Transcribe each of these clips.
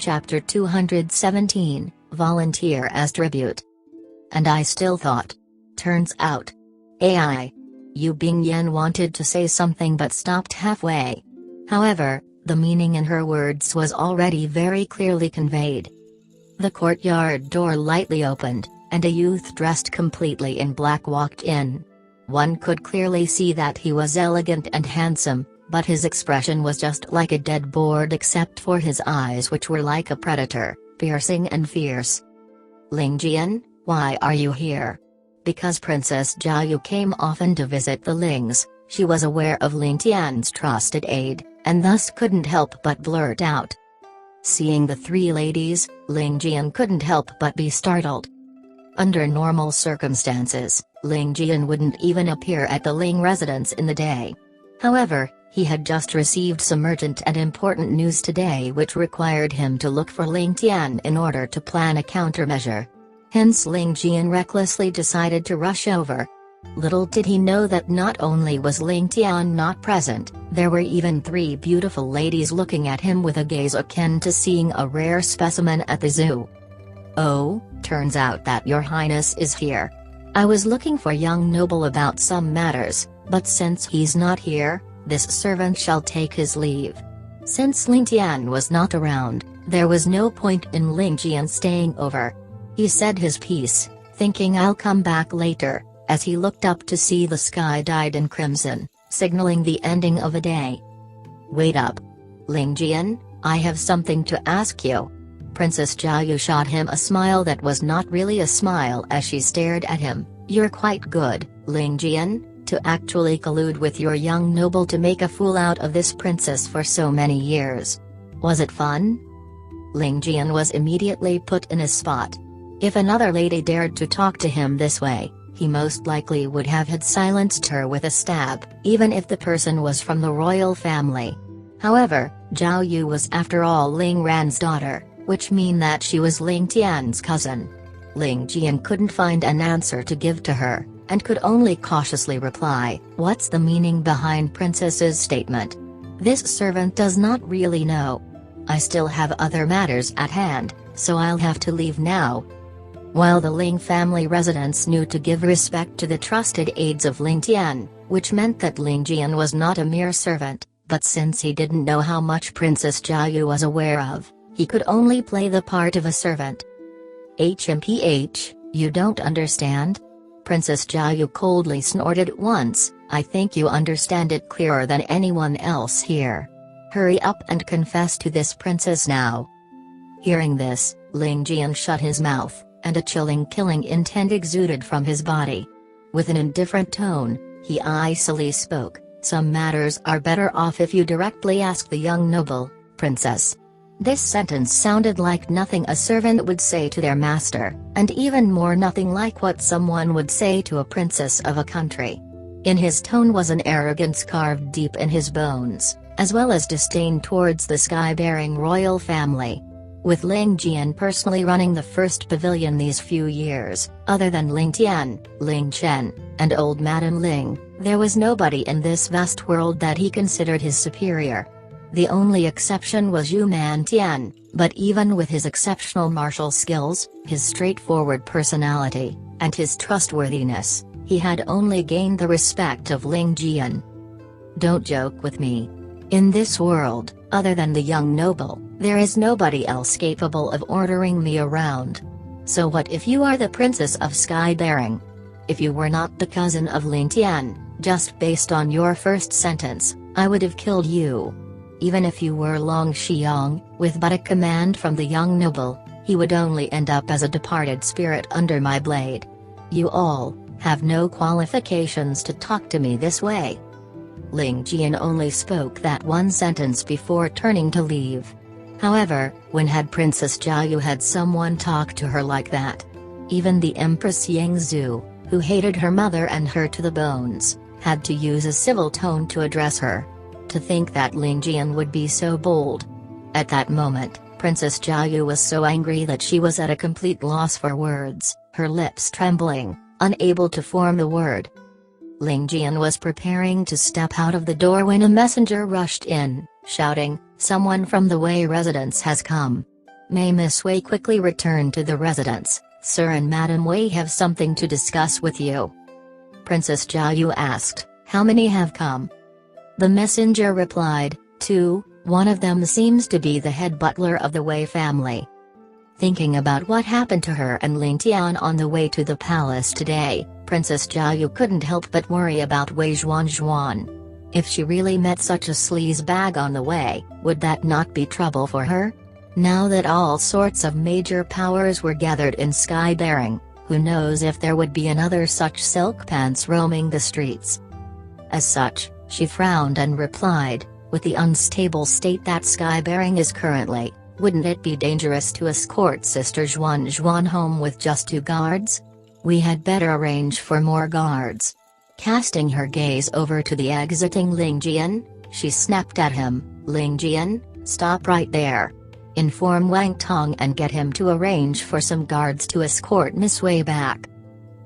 Chapter 217, Volunteer as Tribute. And I still thought. Turns out. AI. Yu Bingyan wanted to say something but stopped halfway. However, the meaning in her words was already very clearly conveyed. The courtyard door lightly opened, and a youth dressed completely in black walked in. One could clearly see that he was elegant and handsome, but his expression was just like a dead board except for his eyes, which were like a predator, piercing and fierce. Ling Jian, why are you here? Because Princess Jiayu came often to visit the Lings, she was aware of Ling Tian's trusted aid, and thus couldn't help but blurt out. Seeing the three ladies, Ling Jian couldn't help but be startled. Under normal circumstances, Ling Jian wouldn't even appear at the Ling residence in the day. However, he had just received some urgent and important news today which required him to look for Ling Tian in order to plan a countermeasure. Hence Ling Jian recklessly decided to rush over. Little did he know that not only was Ling Tian not present, there were even three beautiful ladies looking at him with a gaze akin to seeing a rare specimen at the zoo. Oh, turns out that your highness is here. I was looking for young noble about some matters, but since he's not here, this servant shall take his leave. Since Ling Tian was not around, there was no point in Ling Jian staying over. He said his piece, thinking I'll come back later, as he looked up to see the sky dyed in crimson, signaling the ending of a day. Wait up. Ling Jian, I have something to ask you. Princess Jiayu shot him a smile that was not really a smile as she stared at him. You're quite good, Ling Jian, to actually collude with your young noble to make a fool out of this princess for so many years. Was it fun? Ling Jian was immediately put in a spot. If another lady dared to talk to him this way, he most likely would have had silenced her with a stab, even if the person was from the royal family. However, Zhao Yu was after all Ling Ran's daughter, which mean that she was Ling Tian's cousin. Ling Jian couldn't find an answer to give to her, and could only cautiously reply, what's the meaning behind princess's statement? This servant does not really know. I still have other matters at hand, so I'll have to leave now. While the Ling family residents knew to give respect to the trusted aides of Ling Tian, which meant that Ling Jian was not a mere servant, but since he didn't know how much Princess Jiayu was aware of, he could only play the part of a servant. You don't understand? Princess Jiayu coldly snorted once, I think you understand it clearer than anyone else here. Hurry up and confess to this princess now. Hearing this, Ling Jian shut his mouth, and a chilling killing intent exuded from his body. With an indifferent tone, he icily spoke, some matters are better off if you directly ask the young noble, princess. This sentence sounded like nothing a servant would say to their master, and even more nothing like what someone would say to a princess of a country. In his tone was an arrogance carved deep in his bones, as well as disdain towards the sky-bearing royal family. With Ling Jian personally running the first pavilion these few years, other than Ling Tian, Ling Chen, and old Madame Ling, there was nobody in this vast world that he considered his superior. The only exception was Yu Tian, but even with his exceptional martial skills, his straightforward personality, and his trustworthiness, he had only gained the respect of Ling Jian. Don't joke with me. In this world, other than the young noble, there is nobody else capable of ordering me around. So what if you are the princess of sky-bearing? If you were not the cousin of Ling Tian, just based on your first sentence, I would have killed you. Even if you were Long Xiang, with but a command from the young noble, he would only end up as a departed spirit under my blade. You all have no qualifications to talk to me this way. Ling Jian only spoke that one sentence before turning to leave. However, when had Princess Jiayu had someone talk to her like that? Even the Empress Yangzhu, who hated her mother and her to the bones, had to use a civil tone to address her. To think that Ling Jian would be so bold. At that moment, Princess Jiayu was so angry that she was at a complete loss for words, her lips trembling, unable to form the word. Ling Jian was preparing to step out of the door when a messenger rushed in, shouting, someone from the Wei residence has come. May Miss Wei quickly returned to the residence. Sir and Madam Wei have something to discuss with you. Princess Jiayu asked, how many have come? The messenger replied, 2, one of them seems to be the head butler of the Wei family. Thinking about what happened to her and Ling Tian on the way to the palace today, Princess Jiayu couldn't help but worry about Wei Zhuan. If she really met such a sleazebag on the way, would that not be trouble for her? Now that all sorts of major powers were gathered in Skybearing, who knows if there would be another such silk pants roaming the streets. As such, she frowned and replied, with the unstable state that Skybearing is currently, wouldn't it be dangerous to escort Sister Zhuan home with just 2 guards? We had better arrange for more guards. Casting her gaze over to the exiting Ling Jian, she snapped at him, Ling Jian, stop right there. Inform Wang Tong and get him to arrange for some guards to escort Miss Wei back.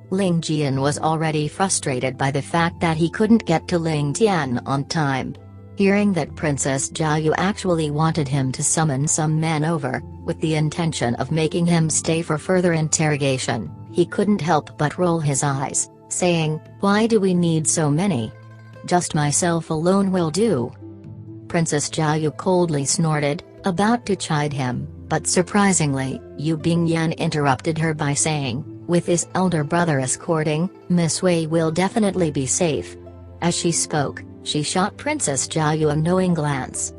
Ling Jian was already frustrated by the fact that he couldn't get to Ling Tian on time. Hearing that Princess Jiayu actually wanted him to summon some men over, with the intention of making him stay for further interrogation, he couldn't help but roll his eyes, saying, why do we need so many? Just myself alone will do. Princess Jiayu coldly snorted, about to chide him, but surprisingly, Yu Bingyan interrupted her by saying, with his elder brother escorting, Miss Wei will definitely be safe. As she spoke, she shot Princess Jiayu a knowing glance.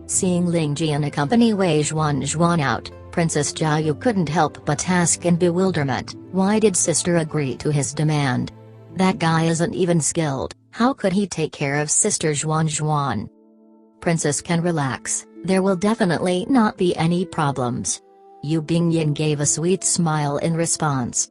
Seeing Ling Jian accompany Wei Zhuan out, Princess Jiayu couldn't help but ask in bewilderment, why did sister agree to his demand? That guy isn't even skilled, how could he take care of Sister Zhuan? Princess can relax, there will definitely not be any problems. Yu Bingyan gave a sweet smile in response.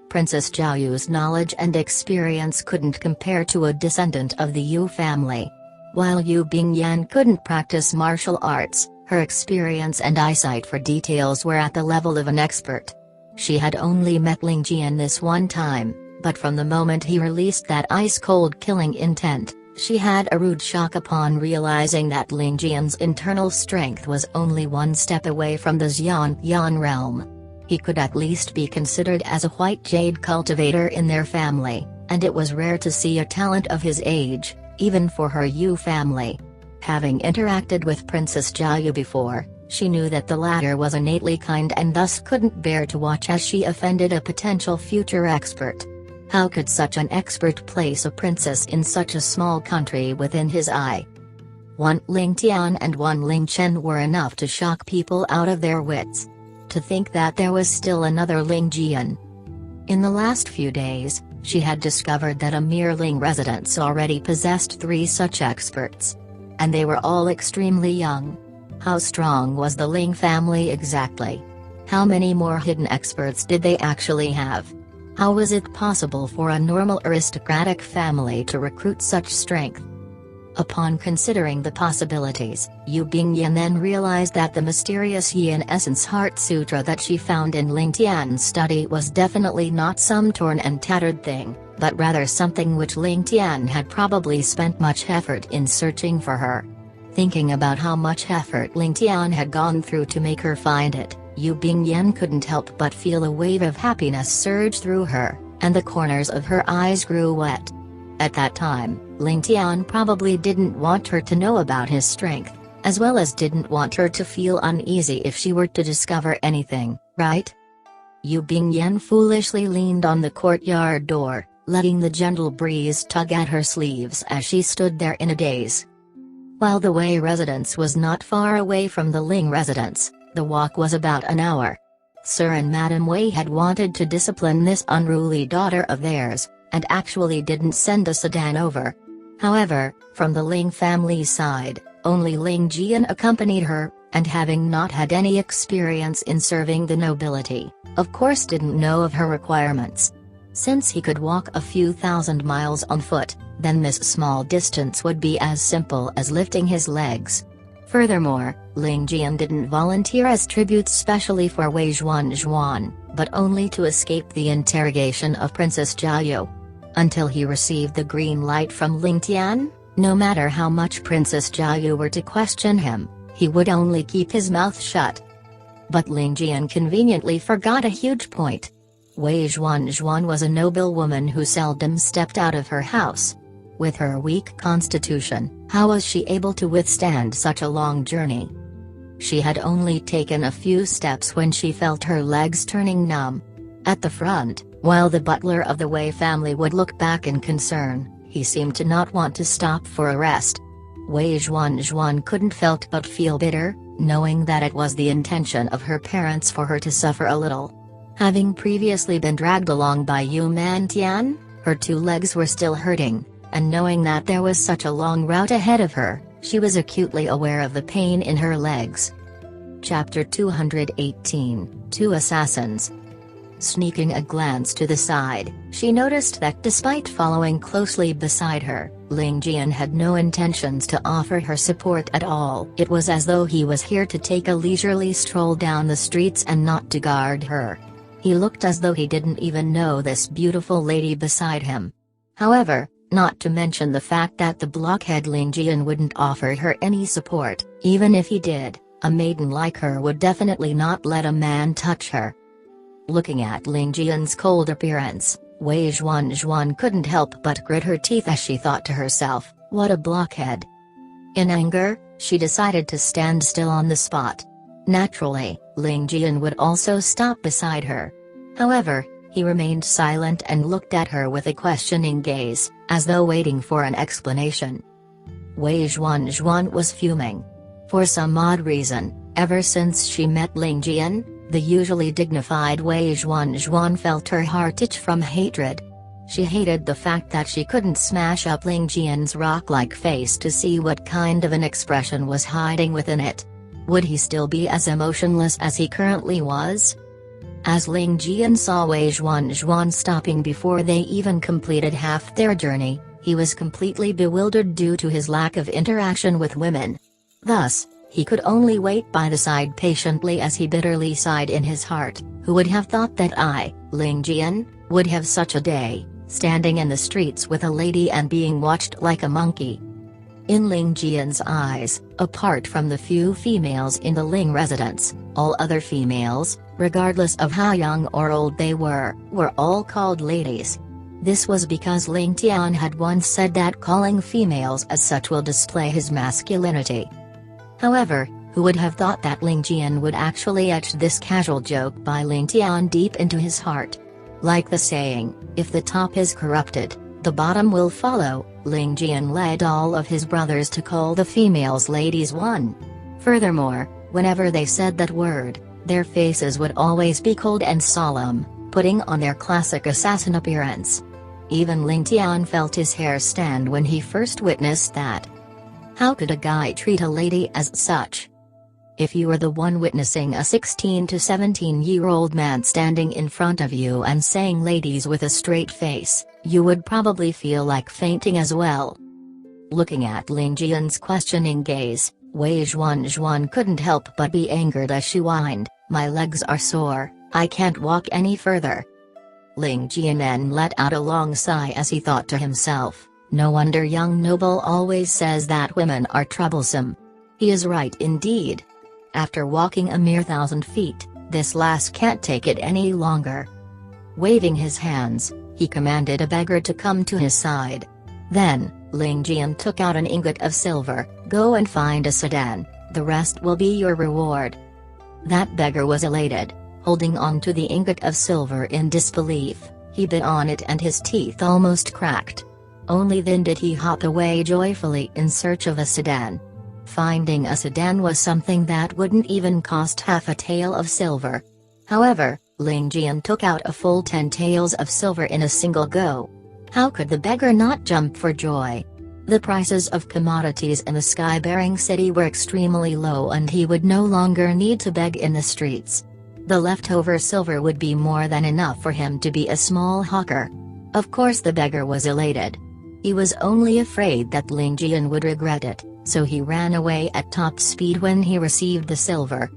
Princess Jiayu's knowledge and experience couldn't compare to a descendant of the Yu family. While Yu Bingyan couldn't practice martial arts, her experience and eyesight for details were at the level of an expert. She had only met Ling Jian this one time, but from the moment he released that ice-cold killing intent, she had a rude shock upon realizing that Ling Jian's internal strength was only one step away from the Xian realm. He could at least be considered as a white jade cultivator in their family, and it was rare to see a talent of his age, even for her Yu family. Having interacted with Princess Jiayu before, she knew that the latter was innately kind and thus couldn't bear to watch as she offended a potential future expert. How could such an expert place a princess in such a small country within his eye? One Ling Tian and one Ling Chen were enough to shock people out of their wits. To think that there was still another Ling Jian. In the last few days, she had discovered that a mere Ling residence already possessed 3 such experts. And they were all extremely young. How strong was the Ling family exactly? How many more hidden experts did they actually have? How was it possible for a normal aristocratic family to recruit such strength? Upon considering the possibilities, Yu Bingyan then realized that the mysterious Yin Essence Heart Sutra that she found in Ling Tian's study was definitely not some torn and tattered thing, but rather something which Ling Tian had probably spent much effort in searching for her. Thinking about how much effort Ling Tian had gone through to make her find it, Yu Bingyan couldn't help but feel a wave of happiness surge through her, and the corners of her eyes grew wet. At that time, Ling Tian probably didn't want her to know about his strength, as well as didn't want her to feel uneasy if she were to discover anything, right? Yu Bingyan foolishly leaned on the courtyard door, letting the gentle breeze tug at her sleeves as she stood there in a daze. While the Wei residence was not far away from the Ling residence, the walk was about an hour. Sir and Madam Wei had wanted to discipline this unruly daughter of theirs, and actually didn't send a sedan over. However, from the Ling family's side, only Ling Jian accompanied her, and having not had any experience in serving the nobility, of course didn't know of her requirements. Since he could walk a few thousand miles on foot, then this small distance would be as simple as lifting his legs. Furthermore, Ling Jian didn't volunteer as tribute specially for Wei Zhuan, but only to escape the interrogation of Princess Jiayu. Until he received the green light from Ling Tian, no matter how much Princess Jiayu were to question him, he would only keep his mouth shut. But Ling Jian conveniently forgot a huge point. Wei Zhuan was a noble woman who seldom stepped out of her house. With her weak constitution, how was she able to withstand such a long journey? She had only taken a few steps when she felt her legs turning numb. At the front, while the butler of the Wei family would look back in concern, he seemed to not want to stop for a rest. Wei Zhuan couldn't help but feel bitter, knowing that it was the intention of her parents for her to suffer a little. Having previously been dragged along by Ling Tian, her 2 legs were still hurting, and knowing that there was such a long route ahead of her, she was acutely aware of the pain in her legs. Chapter 218, 2 Assassins. Sneaking a glance to the side, she noticed that despite following closely beside her, Ling Jian had no intentions to offer her support at all. It was as though he was here to take a leisurely stroll down the streets and not to guard her. He looked as though he didn't even know this beautiful lady beside him. However, not to mention the fact that the blockhead Ling Jian wouldn't offer her any support. Even if he did, a maiden like her would definitely not let a man touch her. Looking at Ling Jian's cold appearance, Wei Zhuan couldn't help but grit her teeth as she thought to herself, what a blockhead. In anger, she decided to stand still on the spot. Naturally, Ling Jian would also stop beside her. However, he remained silent and looked at her with a questioning gaze, as though waiting for an explanation. Wei Zhuan was fuming. For some odd reason, ever since she met Ling Jian, the usually dignified Wei Zhuan felt her heart itch from hatred. She hated the fact that she couldn't smash up Ling Jian's rock-like face to see what kind of an expression was hiding within it. Would he still be as emotionless as he currently was? As Ling Jian saw Wei Zhuan stopping before they even completed half their journey, he was completely bewildered due to his lack of interaction with women. Thus, he could only wait by the side patiently as he bitterly sighed in his heart. Who would have thought that I, Ling Jian, would have such a day, standing in the streets with a lady and being watched like a monkey? In Ling Jian's eyes, apart from the few females in the Ling residence, all other females, regardless of how young or old they were all called ladies. This was because Ling Tian had once said that calling females as such will display his masculinity. However, who would have thought that Ling Jian would actually etch this casual joke by Ling Tian deep into his heart? Like the saying, if the top is corrupted, the bottom will follow. Ling Jian led all of his brothers to call the females ladies one. Furthermore, whenever they said that word, their faces would always be cold and solemn, putting on their classic assassin appearance. Even Ling Tian felt his hair stand when he first witnessed that. How could a guy treat a lady as such? If you were the one witnessing a 16 to 17-year-old man standing in front of you and saying ladies with a straight face, you would probably feel like fainting as well. Looking at Ling Jian's questioning gaze, Wei Zhuan couldn't help but be angered as she whined, my legs are sore, I can't walk any further. Ling Jian let out a long sigh as he thought to himself, no wonder young noble always says that women are troublesome. He is right indeed. After walking a mere 1,000 feet, this lass can't take it any longer. Waving his hands, he commanded a beggar to come to his side. Then, Ling Jian took out an ingot of silver, go and find a sedan, the rest will be your reward. That beggar was elated, holding on to the ingot of silver in disbelief. He bit on it and his teeth almost cracked. Only then did he hop away joyfully in search of a sedan. Finding a sedan was something that wouldn't even cost half a tael of silver. However, Ling Jian took out a full 10 taels of silver in a single go. How could the beggar not jump for joy? The prices of commodities in the sky-bearing city were extremely low and he would no longer need to beg in the streets. The leftover silver would be more than enough for him to be a small hawker. Of course the beggar was elated. He was only afraid that Ling Jian would regret it, so he ran away at top speed when he received the silver.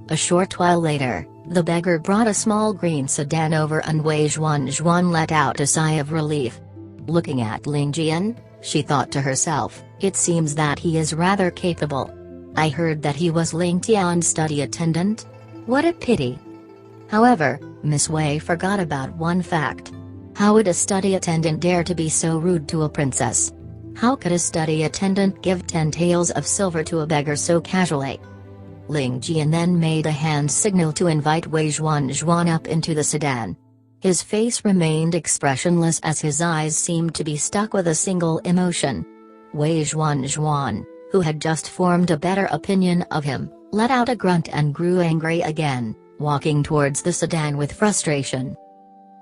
A short while later, the beggar brought a small green sedan over and Wei Zhuan let out a sigh of relief. Looking at Ling Jian, she thought to herself, it seems that he is rather capable. I heard that he was Ling Tian's study attendant. What a pity. However, Miss Wei forgot about one fact. How would a study attendant dare to be so rude to a princess? How could a study attendant give 10 taels of silver to a beggar so casually? Ling Jian then made a hand signal to invite Wei Zhuan up into the sedan. His face remained expressionless as his eyes seemed to be stuck with a single emotion. Wei Zhuan, who had just formed a better opinion of him, let out a grunt and grew angry again, walking towards the sedan with frustration.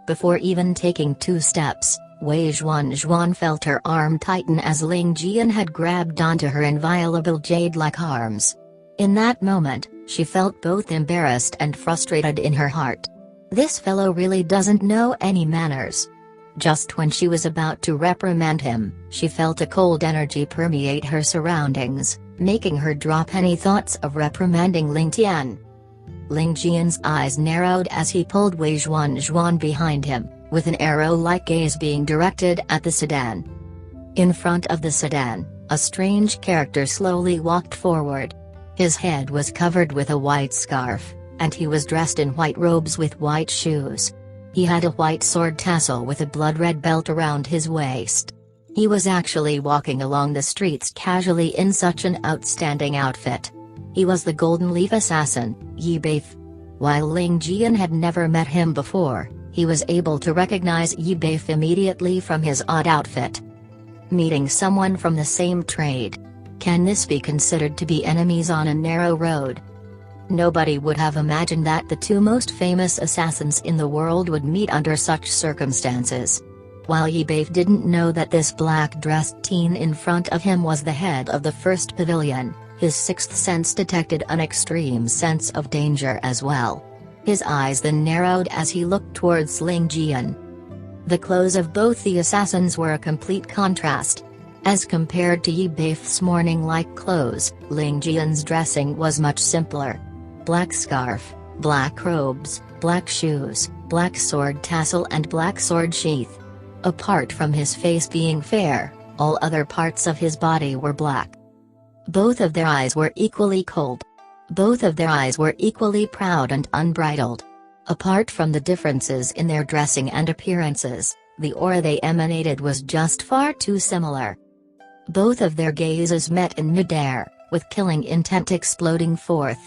Before even taking 2 steps, Wei Zhuan felt her arm tighten as Ling Jian had grabbed onto her inviolable jade-like arms. In that moment, she felt both embarrassed and frustrated in her heart. This fellow really doesn't know any manners. Just when she was about to reprimand him, she felt a cold energy permeate her surroundings, making her drop any thoughts of reprimanding Ling Tian. Ling Jian's eyes narrowed as he pulled Wei Zhuan behind him, with an arrow-like gaze being directed at the sedan. In front of the sedan, a strange character slowly walked forward. His head was covered with a white scarf, and he was dressed in white robes with white shoes. He had a white sword tassel with a blood-red belt around his waist. He was actually walking along the streets casually in such an outstanding outfit. He was the Golden Leaf Assassin, Yi Beif. While Ling Jian had never met him before, he was able to recognize Yi Beif immediately from his odd outfit. Meeting someone from the same trade. Can this be considered to be enemies on a narrow road? Nobody would have imagined that the 2 most famous assassins in the world would meet under such circumstances. While Yi Beif didn't know that this black-dressed teen in front of him was the head of the first pavilion, his 6th sense detected an extreme sense of danger as well. His eyes then narrowed as he looked towards Ling Jian. The clothes of both the assassins were a complete contrast. As compared to Yi Beif's morning-like clothes, Ling Jian's dressing was much simpler. Black scarf, black robes, black shoes, black sword tassel and black sword sheath. Apart from his face being fair, all other parts of his body were black. Both of their eyes were equally cold. Both of their eyes were equally proud and unbridled. Apart from the differences in their dressing and appearances, the aura they emanated was just far too similar. Both of their gazes met in midair, with killing intent exploding forth.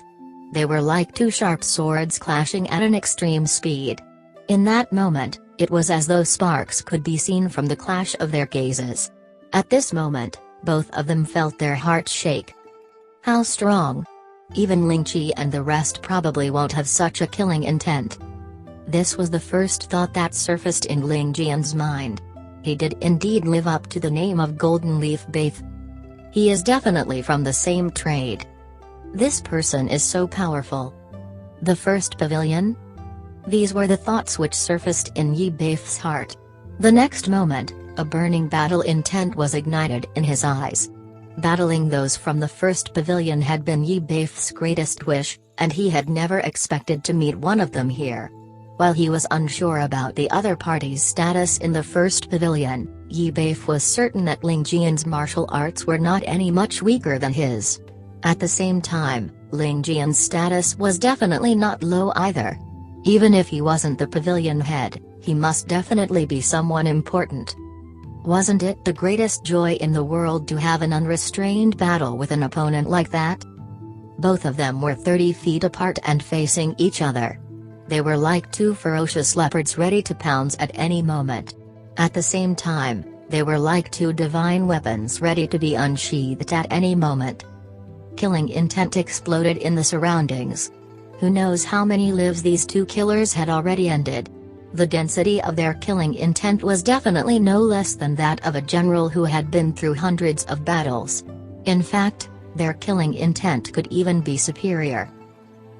They were like 2 sharp swords clashing at an extreme speed. In that moment, it was as though sparks could be seen from the clash of their gazes. At this moment, both of them felt their hearts shake. How strong! Even Ling Qi and the rest probably won't have such a killing intent. This was the first thought that surfaced in Ling Jian's mind. He did indeed live up to the name of Golden Leaf Beif. He is definitely from the same trade. This person is so powerful. The first pavilion? These were the thoughts which surfaced in Yi Beif's heart. The next moment, a burning battle intent was ignited in his eyes. Battling those from the first pavilion had been Yi Beif's greatest wish, and he had never expected to meet one of them here. While he was unsure about the other party's status in the first pavilion, Yi Beif was certain that Ling Jian's martial arts were not any much weaker than his. At the same time, Ling Jian's status was definitely not low either. Even if he wasn't the pavilion head, he must definitely be someone important. Wasn't it the greatest joy in the world to have an unrestrained battle with an opponent like that? Both of them were 30 feet apart and facing each other. They were like 2 ferocious leopards ready to pounce at any moment. At the same time, they were like 2 divine weapons ready to be unsheathed at any moment. Killing intent exploded in the surroundings. Who knows how many lives these 2 killers had already ended. The density of their killing intent was definitely no less than that of a general who had been through hundreds of battles. In fact, their killing intent could even be superior.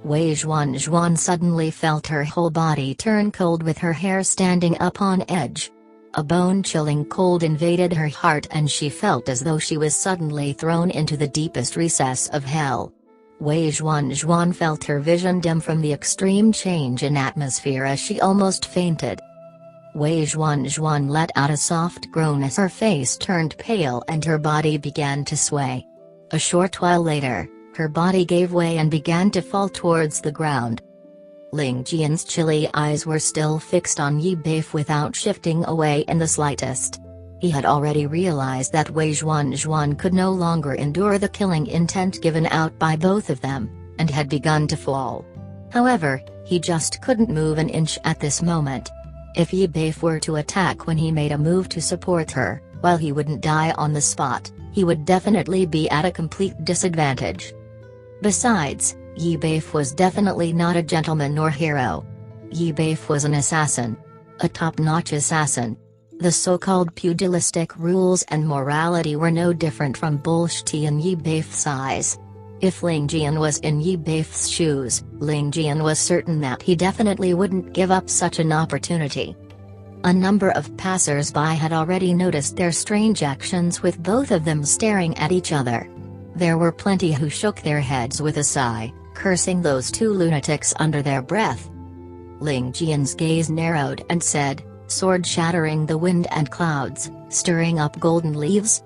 Wei Zhuan suddenly felt her whole body turn cold with her hair standing up on edge. A bone-chilling cold invaded her heart and she felt as though she was suddenly thrown into the deepest recess of hell. Wei Zhuan felt her vision dim from the extreme change in atmosphere as she almost fainted. Wei Zhuan let out a soft groan as her face turned pale and her body began to sway. A short while later, her body gave way and began to fall towards the ground, Ling Jian's chilly eyes were still fixed on Yi Beif without shifting away in the slightest. He had already realized that Wei Zhuan could no longer endure the killing intent given out by both of them, and had begun to fall. However, he just couldn't move an inch at this moment. If Yi Beif were to attack when he made a move to support her, while he wouldn't die on the spot, he would definitely be at a complete disadvantage. Besides, Yi Beif was definitely not a gentleman nor hero. Yi Beif was an assassin. A top-notch assassin. The so-called pugilistic rules and morality were no different from bullshit in Yi Beif's eyes. If Ling Jian was in Yi Beif's shoes, Ling Jian was certain that he definitely wouldn't give up such an opportunity. A number of passers-by had already noticed their strange actions with both of them staring at each other. There were plenty who shook their heads with a sigh, cursing those two lunatics under their breath. Ling Jian's gaze narrowed and said, "Sword shattering the wind and clouds, stirring up golden leaves?"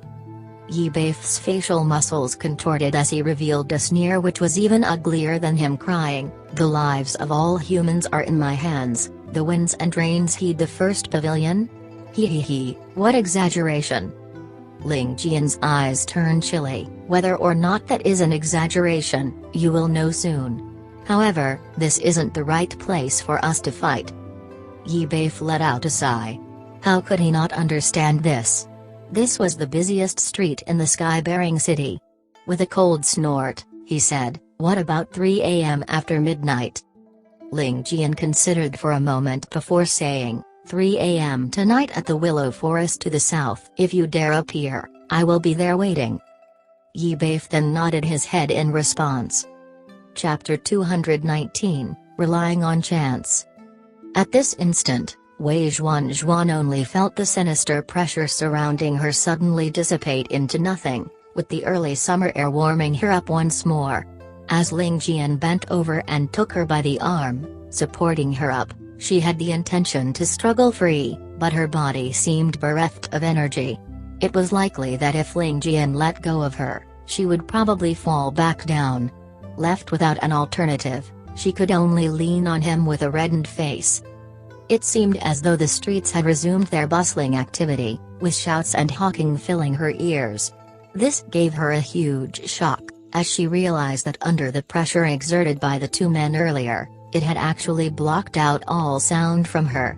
Yi Beif's facial muscles contorted as he revealed a sneer which was even uglier than him crying, "The lives of all humans are in my hands, the winds and rains heed the first pavilion? He, what exaggeration!" Ling Jian's eyes turned chilly. "Whether or not that is an exaggeration, you will know soon. However, this isn't the right place for us to fight." Yi Beif let out a sigh. How could he not understand this? This was the busiest street in the sky-bearing city. With a cold snort, he said, "What about 3 a.m. after midnight?" Ling Jian considered for a moment before saying, 3 a.m. tonight at the willow forest to the south. If you dare appear, I will be there waiting. Yi Beif then nodded his head in response. Chapter 219, Relying on Chance. At this instant, Wei Zhuan only felt the sinister pressure surrounding her suddenly dissipate into nothing, with the early summer air warming her up once more. As Ling Jian bent over and took her by the arm, supporting her up, she had the intention to struggle free, but her body seemed bereft of energy. It was likely that if Ling Jian let go of her, she would probably fall back down. Left without an alternative, she could only lean on him with a reddened face. It seemed as though the streets had resumed their bustling activity, with shouts and hawking filling her ears. This gave her a huge shock, as she realized that under the pressure exerted by the two men earlier, it had actually blocked out all sound from her.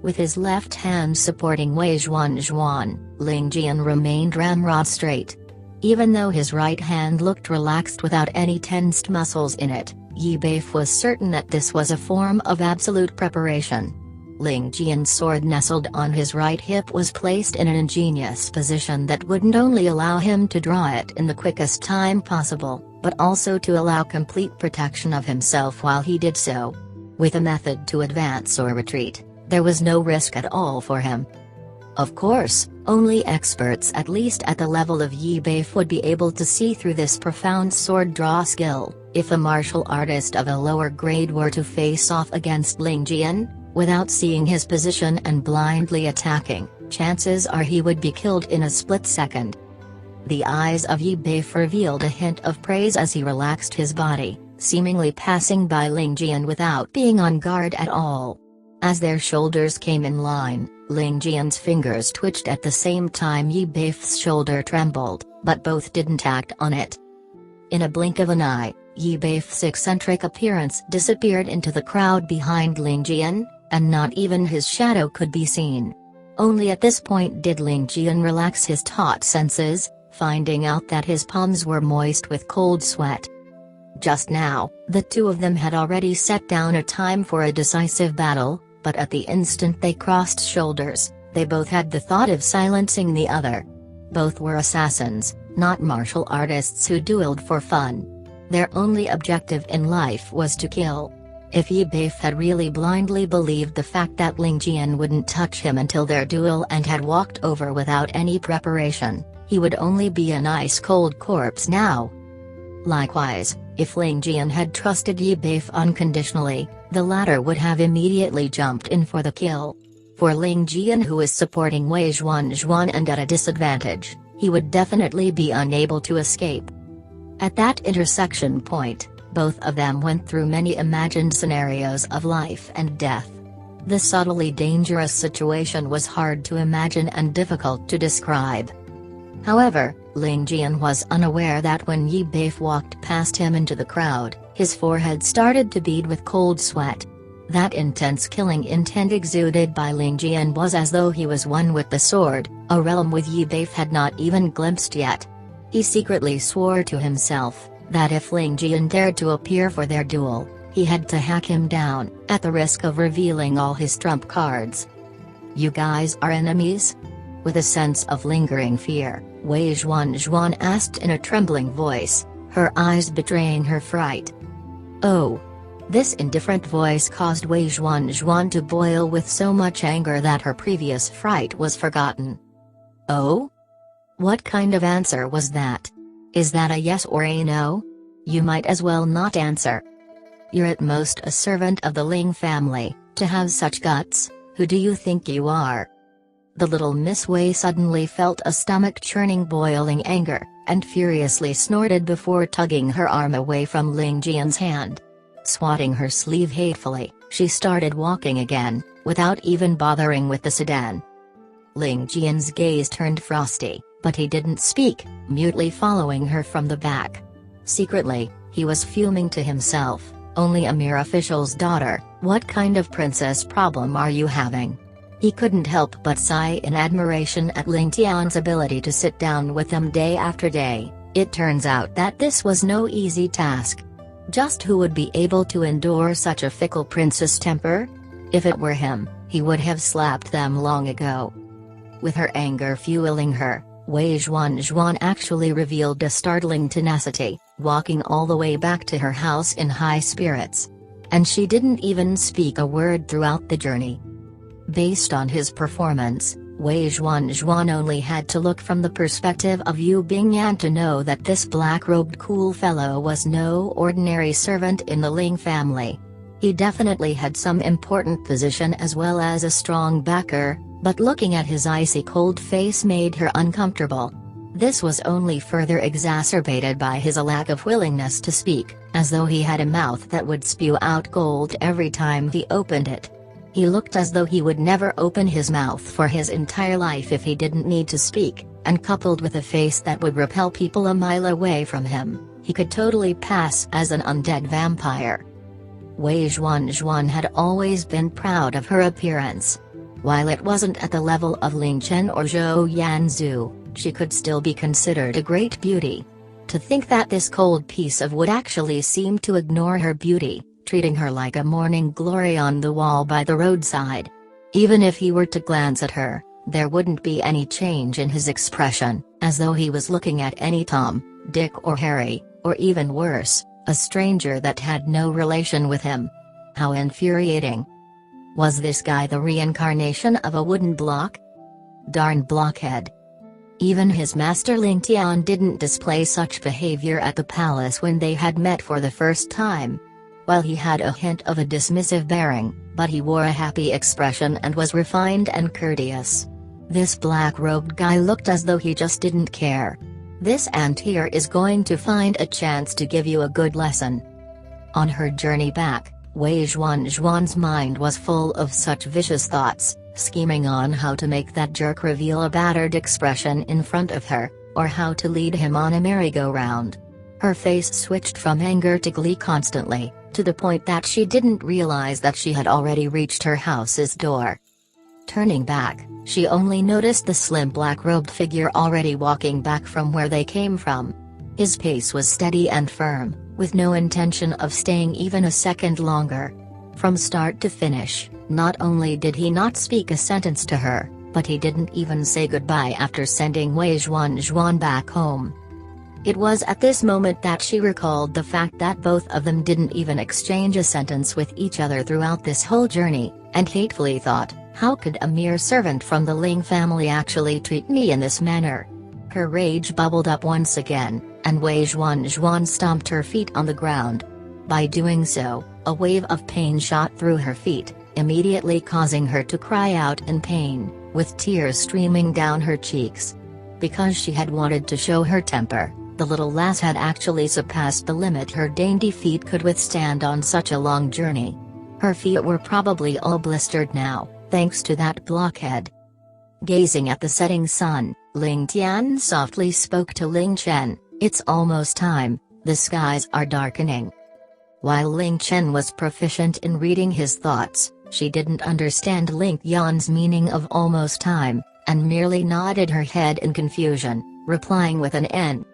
With his left hand supporting Wei Zhuan, Ling Jian remained ramrod straight. Even though his right hand looked relaxed without any tensed muscles in it, Yi Beif was certain that this was a form of absolute preparation. Ling Jian's sword nestled on his right hip was placed in an ingenious position that wouldn't only allow him to draw it in the quickest time possible, but also to allow complete protection of himself while he did so. With a method to advance or retreat, there was no risk at all for him. Of course, only experts at least at the level of Yi Beif would be able to see through this profound sword draw skill. If a martial artist of a lower grade were to face off against Ling Jian, without seeing his position and blindly attacking, chances are he would be killed in a split second. The eyes of Yi Beif revealed a hint of praise as he relaxed his body, seemingly passing by Ling Jian without being on guard at all. As their shoulders came in line, Ling Jian's fingers twitched at the same time Yi Beif's shoulder trembled, but both didn't act on it. In a blink of an eye, Yi Beif's eccentric appearance disappeared into the crowd behind Ling Jian, and not even his shadow could be seen. Only at this point did Ling Jian relax his taut senses, finding out that his palms were moist with cold sweat. Just now, the two of them had already set down a time for a decisive battle, but at the instant they crossed shoulders, they both had the thought of silencing the other. Both were assassins, not martial artists who dueled for fun. Their only objective in life was to kill. If Yi Beif had really blindly believed the fact that Ling Jian wouldn't touch him until their duel and had walked over without any preparation, he would only be an ice-cold corpse now. Likewise, if Ling Jian had trusted Yi Beif unconditionally, the latter would have immediately jumped in for the kill. For Ling Jian, who is supporting Wei Zhuan and at a disadvantage, he would definitely be unable to escape. At that intersection point, Both of them went through many imagined scenarios of life and death. The subtly dangerous situation was hard to imagine and difficult to describe. However, Ling Jian was unaware that when Yi Beif walked past him into the crowd, his forehead started to bead with cold sweat. That intense killing intent exuded by Ling Jian was as though he was one with the sword, a realm with Yi Beif had not even glimpsed yet. He secretly swore to himself that if Ling Jian dared to appear for their duel, he had to hack him down, at the risk of revealing all his trump cards. "You guys are enemies?" With a sense of lingering fear, Wei Zhuan asked in a trembling voice, her eyes betraying her fright. "Oh." This indifferent voice caused Wei Zhuan to boil with so much anger that her previous fright was forgotten. "Oh? What kind of answer was that? Is that a yes or a no? You might as well not answer. You're at most a servant of the Ling family, to have such guts. Who do you think you are?" The little Miss Wei suddenly felt a stomach-churning boiling anger, and furiously snorted before tugging her arm away from Ling Jian's hand. Swatting her sleeve hatefully, she started walking again, without even bothering with the sedan. Ling Jian's gaze turned frosty, but he didn't speak, mutely following her from the back. Secretly, he was fuming to himself, only a mere official's daughter, what kind of princess problem are you having? He couldn't help but sigh in admiration at Ling Tian's ability to sit down with them day after day. It turns out that this was no easy task. Just who would be able to endure such a fickle princess temper? If it were him, he would have slapped them long ago. With her anger fueling her, Wei Zhuan actually revealed a startling tenacity, walking all the way back to her house in high spirits. And she didn't even speak a word throughout the journey. Based on his performance, Wei Zhuan only had to look from the perspective of Yu Bingyan to know that this black-robed cool fellow was no ordinary servant in the Ling family. He definitely had some important position as well as a strong backer, but looking at his icy cold face made her uncomfortable. This was only further exacerbated by his lack of willingness to speak, as though he had a mouth that would spew out gold every time he opened it. He looked as though he would never open his mouth for his entire life if he didn't need to speak, and coupled with a face that would repel people a mile away from him, he could totally pass as an undead vampire. Wei Zhuan had always been proud of her appearance. While it wasn't at the level of Ling Chen or Zhou Yanzu, she could still be considered a great beauty. To think that this cold piece of wood actually seemed to ignore her beauty, treating her like a morning glory on the wall by the roadside. Even if he were to glance at her, there wouldn't be any change in his expression, as though he was looking at any Tom, Dick or Harry, or even worse, a stranger that had no relation with him. How infuriating. Was this guy the reincarnation of a wooden block? Darn blockhead. Even his master Ling Tian didn't display such behavior at the palace when they had met for the first time. While he had a hint of a dismissive bearing, but he wore a happy expression and was refined and courteous. This black-robed guy looked as though he just didn't care. This ant here is going to find a chance to give you a good lesson. On her journey back, Wei Zhuan's mind was full of such vicious thoughts, scheming on how to make that jerk reveal a battered expression in front of her, or how to lead him on a merry-go-round. Her face switched from anger to glee constantly, to the point that she didn't realize that she had already reached her house's door. Turning back, she only noticed the slim black-robed figure already walking back from where they came from. His pace was steady and firm, with no intention of staying even a second longer. From start to finish, not only did he not speak a sentence to her, but he didn't even say goodbye after sending Wei Zhuan back home. It was at this moment that she recalled the fact that both of them didn't even exchange a sentence with each other throughout this whole journey, and hatefully thought, how could a mere servant from the Ling family actually treat me in this manner? Her rage bubbled up once again, and Wei Zhuan stomped her feet on the ground. By doing so, a wave of pain shot through her feet, immediately causing her to cry out in pain, with tears streaming down her cheeks. Because she had wanted to show her temper, The little lass had actually surpassed the limit her dainty feet could withstand on such a long journey. Her feet were probably all blistered now, thanks to that blockhead. Gazing at the setting sun, Ling Tian softly spoke to Ling Jian, "It's almost time, the skies are darkening." While Ling Jian was proficient in reading his thoughts, she didn't understand Ling Jian's meaning of almost time, and merely nodded her head in confusion, replying with an N.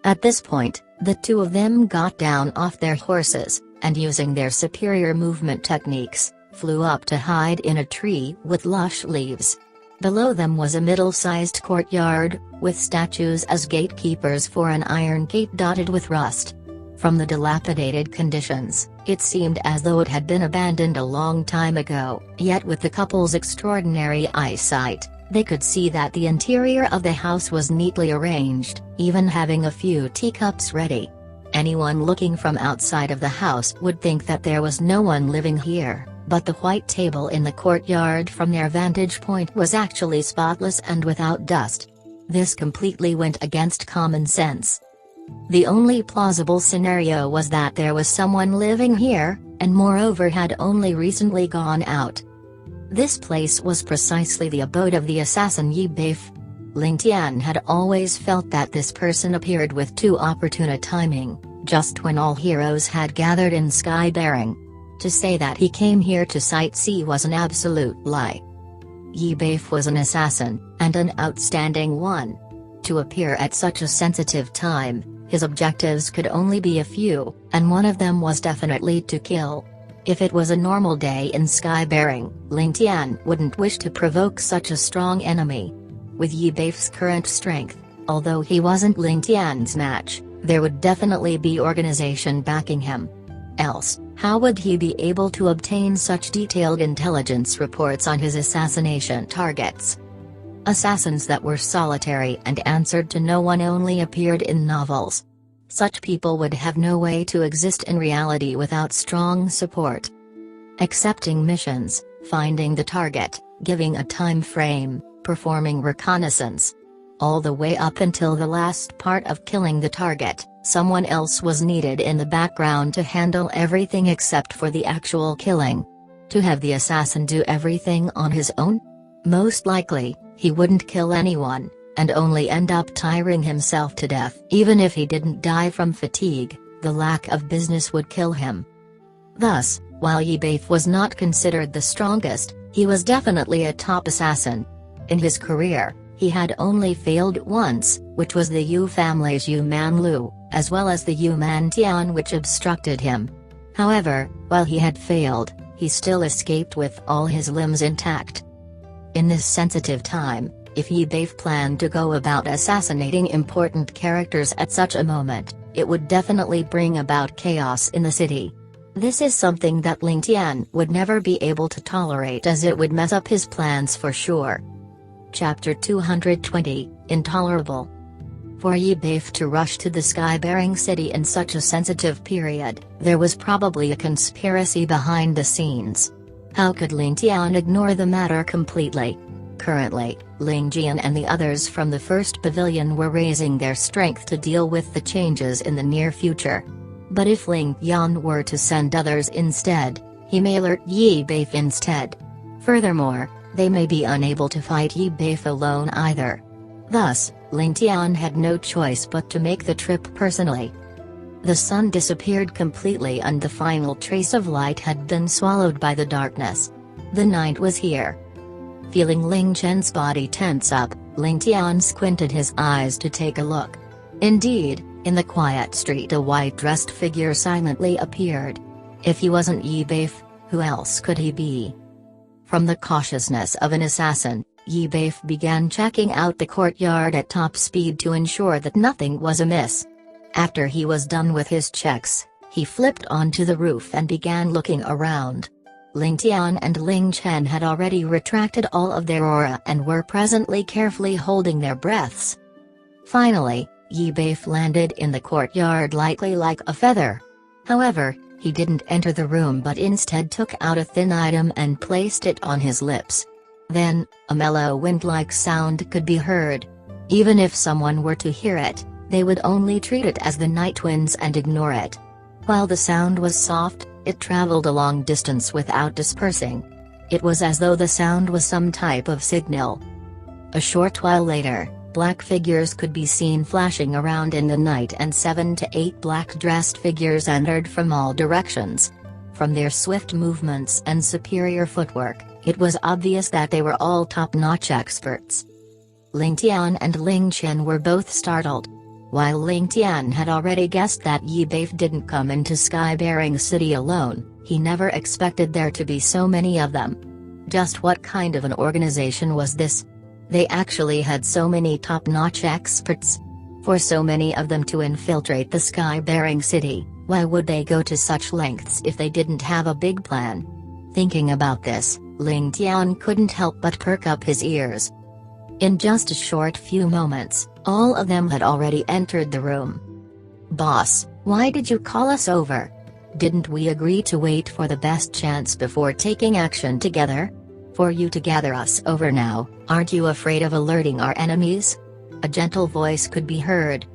At this point, the two of them got down off their horses, and using their superior movement techniques, flew up to hide in a tree with lush leaves. Below them was a middle-sized courtyard, with statues as gatekeepers for an iron gate dotted with rust. From the dilapidated conditions, it seemed as though it had been abandoned a long time ago, yet with the couple's extraordinary eyesight, they could see that the interior of the house was neatly arranged, even having a few teacups ready. Anyone looking from outside of the house would think that there was no one living here, but the white table in the courtyard from their vantage point was actually spotless and without dust. This completely went against common sense. The only plausible scenario was that there was someone living here, and moreover had only recently gone out. This place was precisely the abode of the assassin Yi Beif. Ling Tian had always felt that this person appeared with too opportune a timing, just when all heroes had gathered in Skybearing. To say that he came here to sightsee was an absolute lie. Yi Beif was an assassin, and an outstanding one. To appear at such a sensitive time, his objectives could only be a few, and one of them was definitely to kill. If it was a normal day in Skybearing, Ling Tian wouldn't wish to provoke such a strong enemy. With Yi Beif's current strength, although he wasn't Ling Tian's match, there would definitely be organization backing him. Else, how would he be able to obtain such detailed intelligence reports on his assassination targets? Assassins that were solitary and answered to no one only appeared in novels. Such people would have no way to exist in reality without strong support. Accepting missions, finding the target, giving a time frame, performing reconnaissance. All the way up until the last part of killing the target, someone else was needed in the background to handle everything except for the actual killing. To have the assassin do everything on his own? Most likely, he wouldn't kill anyone, and only end up tiring himself to death. Even if he didn't die from fatigue, the lack of business would kill him. Thus, while Yi Beif was not considered the strongest, he was definitely a top assassin. In his career, he had only failed once, which was the Yu family's Yu Man Lu, as well as the Yu Man Tian, which obstructed him. However, while he had failed, he still escaped with all his limbs intact. In this sensitive time, if Yi Beif planned to go about assassinating important characters at such a moment, it would definitely bring about chaos in the city. This is something that Ling Tian would never be able to tolerate, as it would mess up his plans for sure. Chapter 220, Intolerable. For Yi Beif to rush to the Skybearing city in such a sensitive period, there was probably a conspiracy behind the scenes. How could Ling Tian ignore the matter completely? Currently, Ling Jian and the others from the first pavilion were raising their strength to deal with the changes in the near future. But if Ling Jian were to send others instead, he may alert Yi Beif instead. Furthermore, they may be unable to fight Yi Beif alone either. Thus, Ling Tian had no choice but to make the trip personally. The sun disappeared completely and the final trace of light had been swallowed by the darkness. The night was here. Feeling Ling Jian's body tense up, Ling Tian squinted his eyes to take a look. Indeed, in the quiet street a white-dressed figure silently appeared. If he wasn't Yi Beif, who else could he be? From the cautiousness of an assassin, Yi Beif began checking out the courtyard at top speed to ensure that nothing was amiss. After he was done with his checks, he flipped onto the roof and began looking around. Ling Tian and Ling Jian had already retracted all of their aura and were presently carefully holding their breaths. Finally, Yi Beif landed in the courtyard lightly like a feather. However, he didn't enter the room but instead took out a thin item and placed it on his lips. Then, a mellow wind-like sound could be heard. Even if someone were to hear it, They would only treat it as the night winds and ignore it. While the sound was soft, it traveled a long distance without dispersing. It was as though the sound was some type of signal. A short while later, black figures could be seen flashing around in the night, and 7 to 8 black-dressed figures entered from all directions. From their swift movements and superior footwork, it was obvious that they were all top-notch experts. Ling Tian and Ling Jian were both startled. While Ling Tian had already guessed that Yi Beif didn't come into Sky-bearing City alone, he never expected there to be so many of them. Just what kind of an organization was this? They actually had so many top-notch experts. For so many of them to infiltrate the Sky-bearing City, why would they go to such lengths if they didn't have a big plan? Thinking about this, Ling Tian couldn't help but perk up his ears. In just a short few moments, all of them had already entered the room. "Boss, why did you call us over? Didn't we agree to wait for the best chance before taking action together? For you to gather us over now, aren't you afraid of alerting our enemies?" A gentle voice could be heard.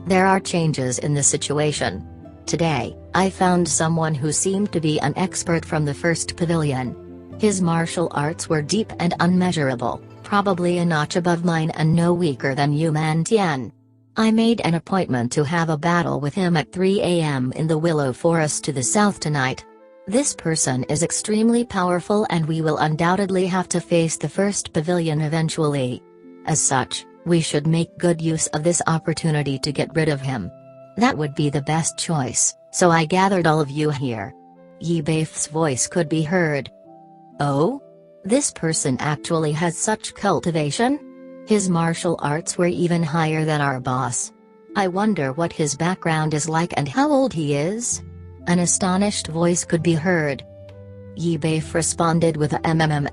"There are changes in the situation. Today, I found someone who seemed to be an expert from the first pavilion. His martial arts were deep and unmeasurable, probably a notch above mine and no weaker than you, Ling Tian. I made an appointment to have a battle with him at 3 a.m. in the Willow Forest to the south tonight. This person is extremely powerful and we will undoubtedly have to face the first pavilion eventually. As such, we should make good use of this opportunity to get rid of him. That would be the best choice, so I gathered all of you here." Yi Beif's voice could be heard. "Oh? This person actually has such cultivation? His martial arts were even higher than our boss. I wonder what his background is like and how old he is?" An astonished voice could be heard. Yi Beif responded with a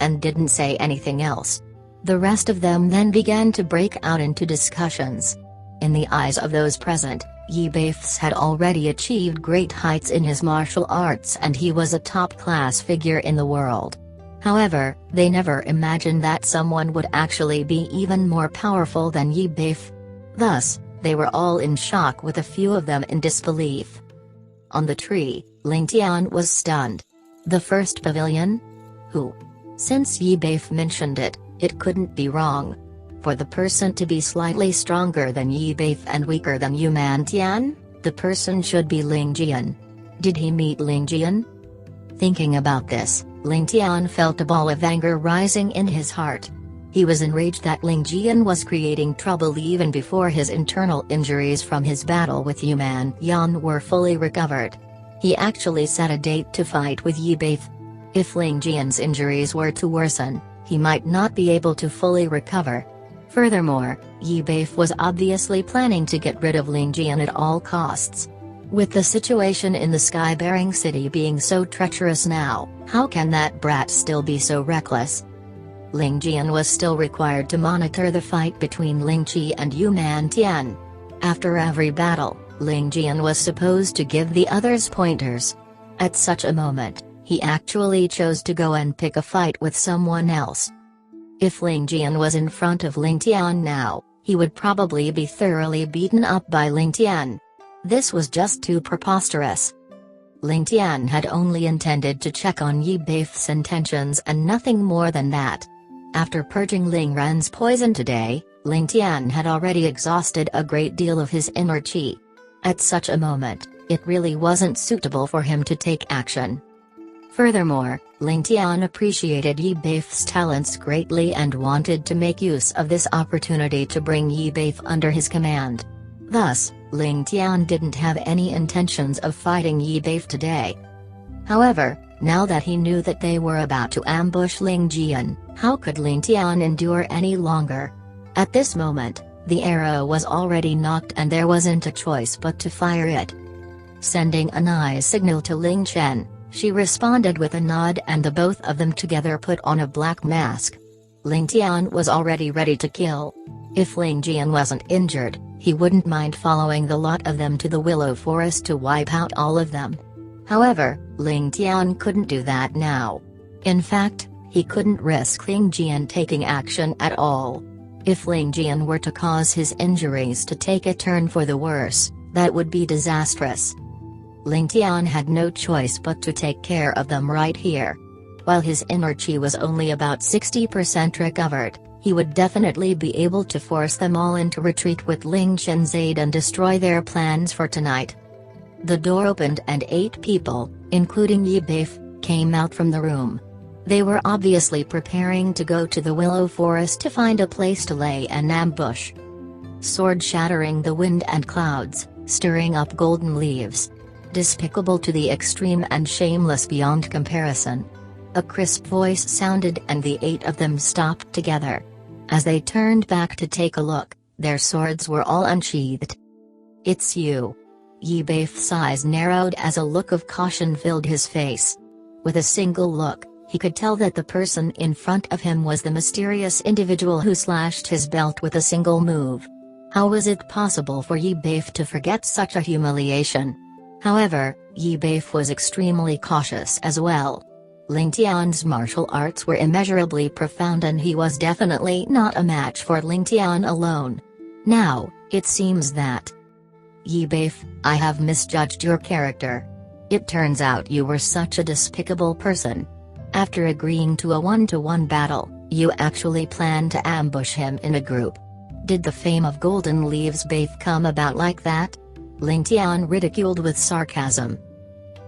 and didn't say anything else. The rest of them then began to break out into discussions. In the eyes of those present, Yi Beif had already achieved great heights in his martial arts and he was a top-class figure in the world. However, they never imagined that someone would actually be even more powerful than Yi Beif. Thus, they were all in shock, with a few of them in disbelief. On the tree, Ling Tian was stunned. The first pavilion? Who? Since Yi Beif mentioned it, it couldn't be wrong. For the person to be slightly stronger than Yi Beif and weaker than Ling Tian, the person should be Ling Jian. Did he meet Ling Jian? Thinking about this, Ling Tian felt a ball of anger rising in his heart. He was enraged that Ling Jian was creating trouble even before his internal injuries from his battle with Ling Jian were fully recovered. He actually set a date to fight with Yi Beif. If Ling Jian's injuries were to worsen, he might not be able to fully recover. Furthermore, Yi Beif was obviously planning to get rid of Ling Jian at all costs. With the situation in the Sky-bearing City being so treacherous now, how can that brat still be so reckless? Ling Jian was still required to monitor the fight between Ling Qi and Ling Tian. After every battle, Ling Jian was supposed to give the others pointers. At such a moment, he actually chose to go and pick a fight with someone else. If Ling Jian was in front of Ling Tian now, he would probably be thoroughly beaten up by Ling Tian. This was just too preposterous. Ling Tian had only intended to check on Yi Beif's intentions and nothing more than that. After purging Ling Ren's poison today, Ling Tian had already exhausted a great deal of his inner qi. At such a moment, it really wasn't suitable for him to take action. Furthermore, Ling Tian appreciated Yi Beif's talents greatly and wanted to make use of this opportunity to bring Yi Beif under his command. Thus, Ling Tian didn't have any intentions of fighting Yi Beif today. However, now that he knew that they were about to ambush Ling Jian, how could Ling Tian endure any longer? At this moment, the arrow was already knocked and there wasn't a choice but to fire it. Sending an eye signal to Ling Chen, she responded with a nod and the both of them together put on a black mask. Ling Tian was already ready to kill. If Ling Jian wasn't injured, he wouldn't mind following the lot of them to the Willow Forest to wipe out all of them. However, Ling Tian couldn't do that now. In fact, he couldn't risk Ling Jian taking action at all. If Ling Jian were to cause his injuries to take a turn for the worse, that would be disastrous. Ling Tian had no choice but to take care of them right here. While his inner chi was only about 60% recovered, he would definitely be able to force them all into retreat with Ling Qian's aid and destroy their plans for tonight. The door opened and 8 people, including Yi Beif, came out from the room. They were obviously preparing to go to the willow forest to find a place to lay an ambush. Sword shattering the wind and clouds, stirring up golden leaves. Despicable to the extreme and shameless beyond comparison. A crisp voice sounded and the 8 of them stopped together. As they turned back to take a look, their swords were all unsheathed. "It's you." Yi Beif's eyes narrowed as a look of caution filled his face. With a single look, he could tell that the person in front of him was the mysterious individual who slashed his belt with a single move. How was it possible for Yi Beif to forget such a humiliation? However, Yi Beif was extremely cautious as well. Ling Tian's martial arts were immeasurably profound and he was definitely not a match for Ling Tian alone. Now, it seems that... Yi Beif, I have misjudged your character. It turns out you were such a despicable person. After agreeing to a 1-to-1 battle, you actually planned to ambush him in a group. Did the fame of Golden Leaves Beif come about like that? Ling Tian ridiculed with sarcasm.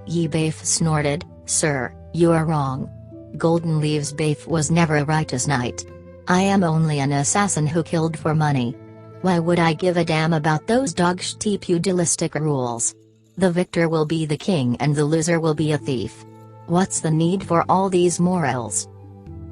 Yi Beif snorted, Sir, you are wrong. Golden Leaves Beif was never a righteous knight. I am only an assassin who killed for money. Why would I give a damn about those dog-shit pugilistic rules? The victor will be the king and the loser will be a thief. What's the need for all these morals?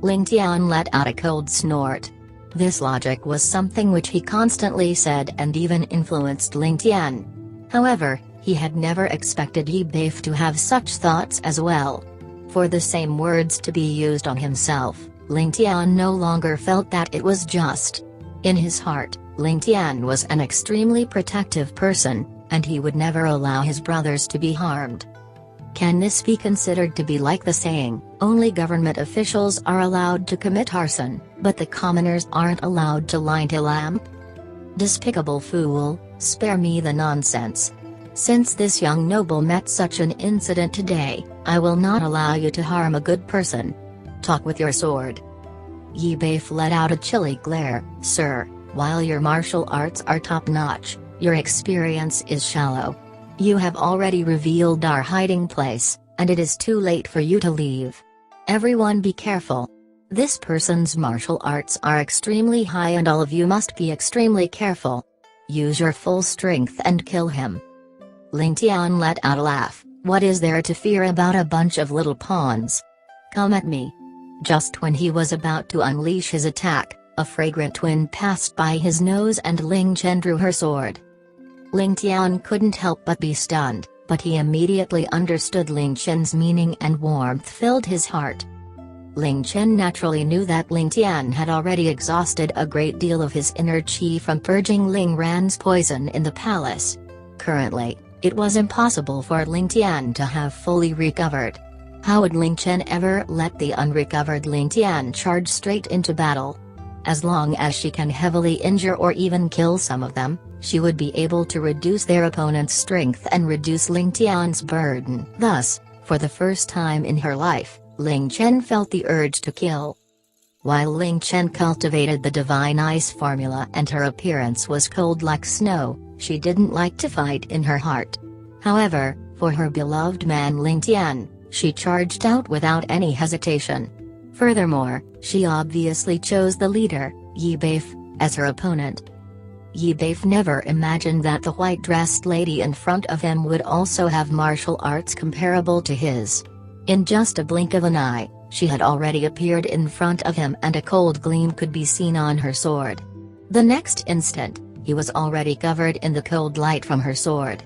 Ling Tian let out a cold snort. This logic was something which he constantly said and even influenced Ling Tian. However, he had never expected Yi Beif to have such thoughts as well. For the same words to be used on himself, Ling Tian no longer felt that it was just. In his heart, Ling Tian was an extremely protective person, and he would never allow his brothers to be harmed. Can this be considered to be like the saying, only government officials are allowed to commit arson, but the commoners aren't allowed to light a lamp? Despicable fool, spare me the nonsense. Since this young noble met such an incident today, I will not allow you to harm a good person. Talk with your sword. Yi Beif let out a chilly glare. Sir, while your martial arts are top-notch, your experience is shallow. You have already revealed our hiding place, and it is too late for you to leave. Everyone be careful. This person's martial arts are extremely high and all of you must be extremely careful. Use your full strength and kill him. Ling Tian let out a laugh. What is there to fear about a bunch of little pawns? Come at me. Just when he was about to unleash his attack, a fragrant wind passed by his nose and Ling Qian drew her sword. Ling Tian couldn't help but be stunned, but he immediately understood Ling Qian's meaning and warmth filled his heart. Ling Qian naturally knew that Ling Tian had already exhausted a great deal of his inner chi from purging Ling Ran's poison in the palace. Currently, it was impossible for Ling Tian to have fully recovered. How would Ling Qian ever let the unrecovered Ling Tian charge straight into battle? As long as she can heavily injure or even kill some of them, she would be able to reduce their opponent's strength and reduce Ling Tian's burden. Thus, for the first time in her life, Ling Qian felt the urge to kill. While Ling Qian cultivated the divine ice formula and her appearance was cold like snow, she didn't like to fight in her heart. However, for her beloved man Ling Tian, she charged out without any hesitation. Furthermore, she obviously chose the leader, Yi Beif, as her opponent. Yi Beif never imagined that the white-dressed lady in front of him would also have martial arts comparable to his. In just a blink of an eye, she had already appeared in front of him and a cold gleam could be seen on her sword. The next instant, he was already covered in the cold light from her sword.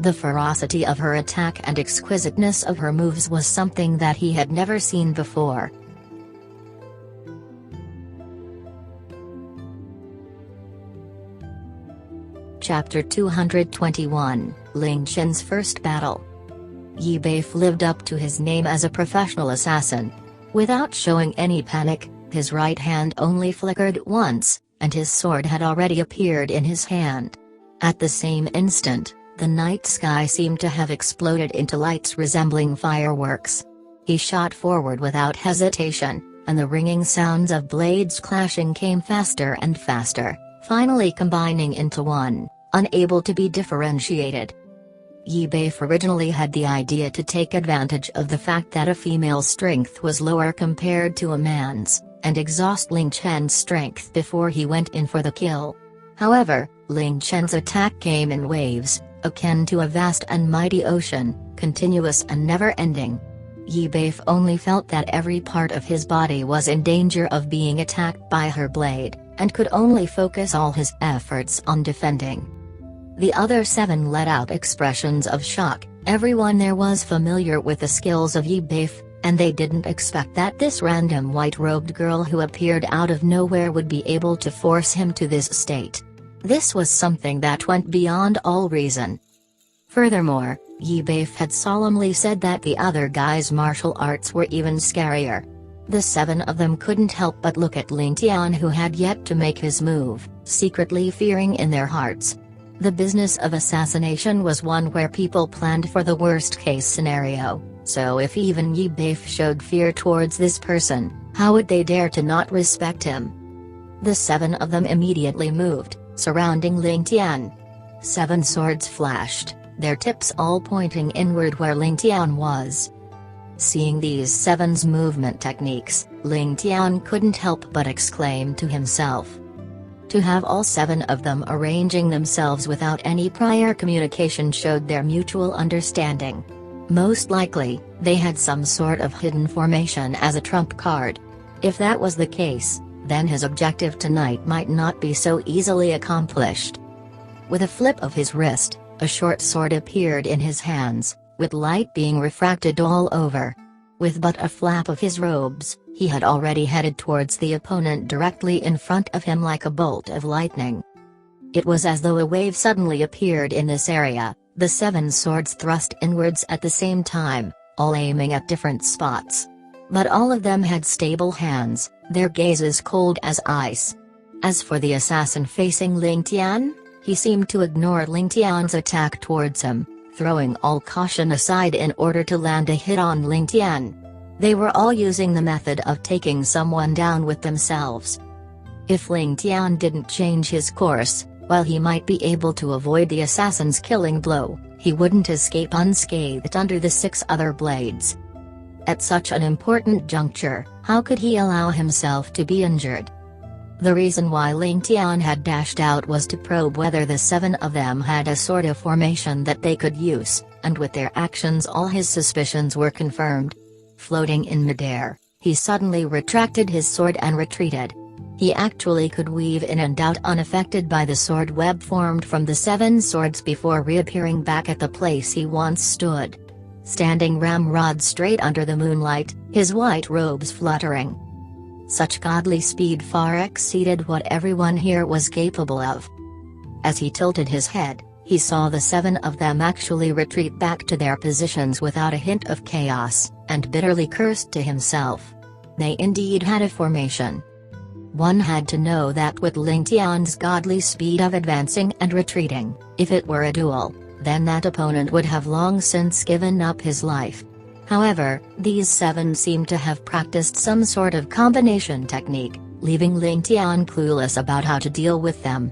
The ferocity of her attack and exquisiteness of her moves was something that he had never seen before. Chapter 221, Ling Qian's First Battle. Yi Beif lived up to his name as a professional assassin. Without showing any panic, his right hand only flickered once, and his sword had already appeared in his hand. At the same instant, the night sky seemed to have exploded into lights resembling fireworks. He shot forward without hesitation, and the ringing sounds of blades clashing came faster and faster, finally combining into one, unable to be differentiated. Yi Beif originally had the idea to take advantage of the fact that a female's strength was lower compared to a man's, and exhaust Ling Qian's strength before he went in for the kill. However, Ling Qian's attack came in waves, akin to a vast and mighty ocean, continuous and never-ending. Yi Beif only felt that every part of his body was in danger of being attacked by her blade, and could only focus all his efforts on defending. The other 7 let out expressions of shock. Everyone there was familiar with the skills of Yi Beif, and they didn't expect that this random white-robed girl who appeared out of nowhere would be able to force him to this state. This was something that went beyond all reason. Furthermore, Yi Beif had solemnly said that the other guy's martial arts were even scarier. The 7 of them couldn't help but look at Ling Tian, who had yet to make his move, secretly fearing in their hearts. The business of assassination was one where people planned for the worst-case scenario, so if even Yi Beif showed fear towards this person, how would they dare to not respect him? The 7 of them immediately moved, surrounding Ling Tian. 7 swords flashed, their tips all pointing inward where Ling Tian was. Seeing these 7's movement techniques, Ling Tian couldn't help but exclaim to himself. To have all 7 of them arranging themselves without any prior communication showed their mutual understanding. Most likely, they had some sort of hidden formation as a trump card. If that was the case, then his objective tonight might not be so easily accomplished. With a flip of his wrist, a short sword appeared in his hands, with light being refracted all over. With but a flap of his robes, he had already headed towards the opponent directly in front of him like a bolt of lightning. It was as though a wave suddenly appeared in this area, the 7 swords thrust inwards at the same time, all aiming at different spots. But all of them had stable hands, their gazes cold as ice. As for the assassin facing Ling Tian, he seemed to ignore Ling Tian's attack towards him, throwing all caution aside in order to land a hit on Ling Tian. They were all using the method of taking someone down with themselves. If Ling Tian didn't change his course, while he might be able to avoid the assassin's killing blow, he wouldn't escape unscathed under the 6 other blades. At such an important juncture, how could he allow himself to be injured? The reason why Ling Tian had dashed out was to probe whether the 7 of them had a sort of formation that they could use, and with their actions all his suspicions were confirmed. Floating in midair, he suddenly retracted his sword and retreated. He actually could weave in and out unaffected by the sword web formed from the 7 swords before reappearing back at the place he once stood. Standing ramrod straight under the moonlight, his white robes fluttering. Such godly speed far exceeded what everyone here was capable of. As he tilted his head, he saw the 7 of them actually retreat back to their positions without a hint of chaos, and bitterly cursed to himself. They indeed had a formation. One had to know that with Ling Tian's godly speed of advancing and retreating, if it were a duel, then that opponent would have long since given up his life. However, these 7 seemed to have practiced some sort of combination technique, leaving Ling Tian clueless about how to deal with them.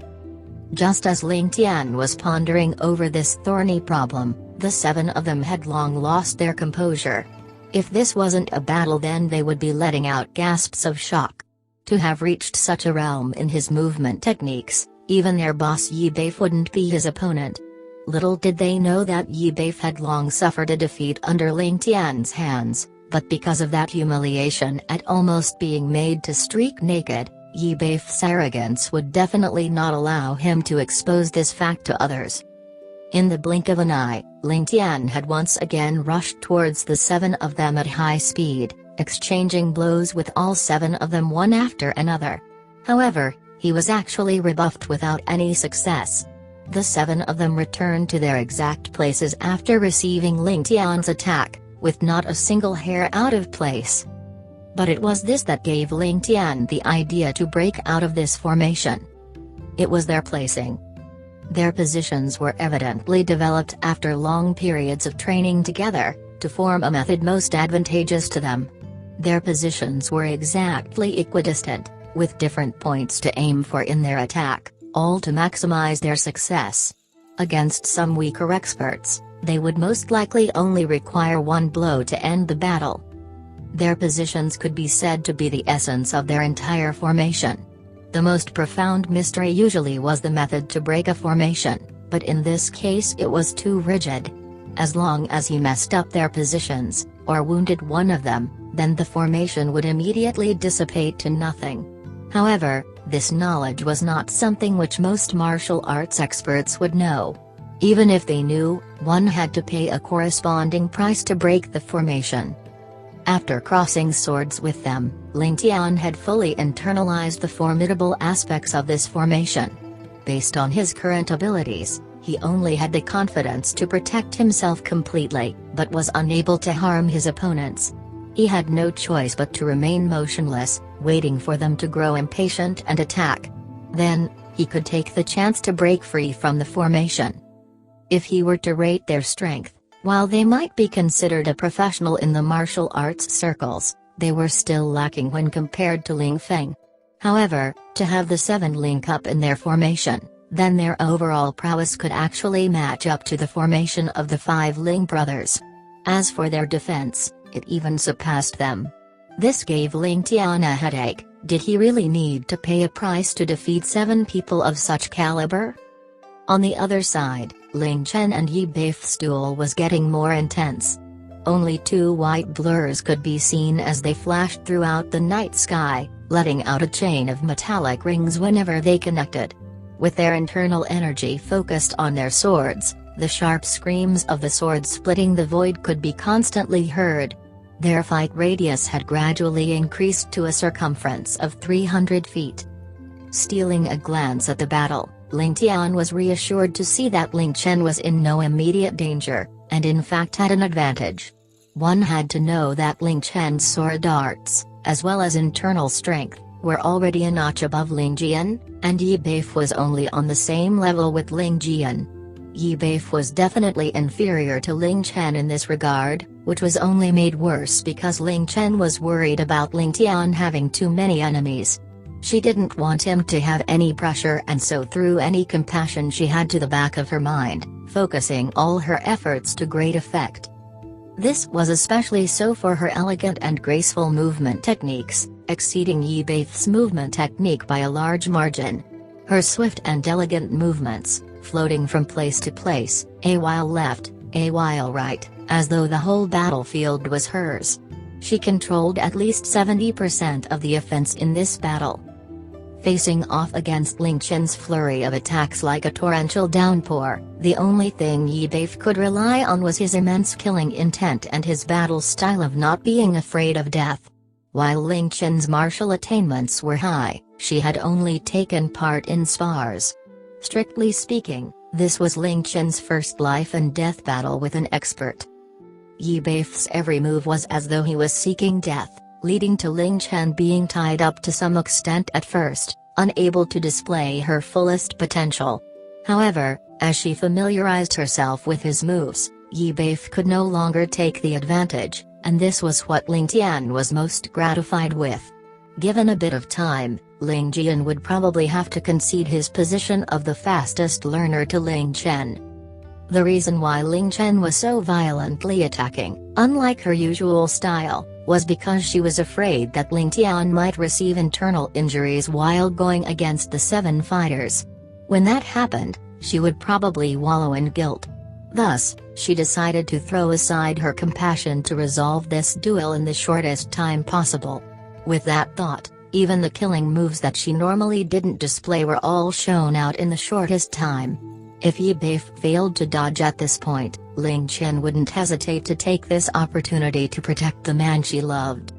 Just as Ling Tian was pondering over this thorny problem, the 7 of them had long lost their composure. If this wasn't a battle, then they would be letting out gasps of shock. To have reached such a realm in his movement techniques, even their boss Yi Beif wouldn't be his opponent. Little did they know that Yi Beif had long suffered a defeat under Ling Tian's hands, but because of that humiliation at almost being made to streak naked, Yi Beif's arrogance would definitely not allow him to expose this fact to others. In the blink of an eye, Ling Tian had once again rushed towards the 7 of them at high speed, exchanging blows with all 7 of them one after another. However, he was actually rebuffed without any success. The 7 of them returned to their exact places after receiving Ling Tian's attack, with not a single hair out of place. But it was this that gave Ling Tian the idea to break out of this formation. It was their placing. Their positions were evidently developed after long periods of training together, to form a method most advantageous to them. Their positions were exactly equidistant, with different points to aim for in their attack, all to maximize their success. Against some weaker experts, they would most likely only require one blow to end the battle. Their positions could be said to be the essence of their entire formation. The most profound mystery usually was the method to break a formation, but in this case it was too rigid. As long as he messed up their positions, or wounded one of them, then the formation would immediately dissipate to nothing. However, this knowledge was not something which most martial arts experts would know. Even if they knew, one had to pay a corresponding price to break the formation. After crossing swords with them, Ling Tian had fully internalized the formidable aspects of this formation. Based on his current abilities, he only had the confidence to protect himself completely, but was unable to harm his opponents. He had no choice but to remain motionless, waiting for them to grow impatient and attack. Then, he could take the chance to break free from the formation. If he were to rate their strength, while they might be considered a professional in the martial arts circles, they were still lacking when compared to Ling Feng. However, to have the 7 link up in their formation, then their overall prowess could actually match up to the formation of the 5 Ling brothers. As for their defense, it even surpassed them. This gave Ling Tian a headache. Did he really need to pay a price to defeat 7 people of such caliber? On the other side, Ling Chen and Yi Beif's duel was getting more intense. Only 2 white blurs could be seen as they flashed throughout the night sky, letting out a chain of metallic rings whenever they connected. With their internal energy focused on their swords, the sharp screams of the swords splitting the void could be constantly heard. Their fight radius had gradually increased to a circumference of 300 feet. Stealing a glance at the battle, Ling Tian was reassured to see that Ling Chen was in no immediate danger, and in fact had an advantage. One had to know that Ling Chen's sword arts, as well as internal strength, were already a notch above Ling Jian, and Yi Beif was only on the same level with Ling Jian. Yi Beif was definitely inferior to Ling Chen in this regard, which was only made worse because Ling Chen was worried about Ling Tian having too many enemies. She didn't want him to have any pressure and so threw any compassion she had to the back of her mind, focusing all her efforts to great effect. This was especially so for her elegant and graceful movement techniques, exceeding Yi Beif's movement technique by a large margin. Her swift and elegant movements, floating from place to place, a while left, a while right, as though the whole battlefield was hers. She controlled at least 70% of the offense in this battle. Facing off against Ling Chen's flurry of attacks like a torrential downpour, the only thing Yi Beif could rely on was his immense killing intent and his battle style of not being afraid of death. While Ling Chen's martial attainments were high, she had only taken part in spars. Strictly speaking, this was Ling Chen's first life and death battle with an expert. Yi Beif's every move was as though he was seeking death, leading to Ling Chen being tied up to some extent at first, unable to display her fullest potential. However, as she familiarized herself with his moves, Yi Beif could no longer take the advantage, and this was what Ling Tian was most gratified with. Given a bit of time, Ling Jian would probably have to concede his position of the fastest learner to Ling Chen. The reason why Ling Chen was so violently attacking, unlike her usual style, was because she was afraid that Ling Tian might receive internal injuries while going against the 7 fighters. When that happened, she would probably wallow in guilt. Thus, she decided to throw aside her compassion to resolve this duel in the shortest time possible. With that thought, even the killing moves that she normally didn't display were all shown out in the shortest time. If Yi Beif failed to dodge at this point, Ling Chen wouldn't hesitate to take this opportunity to protect the man she loved.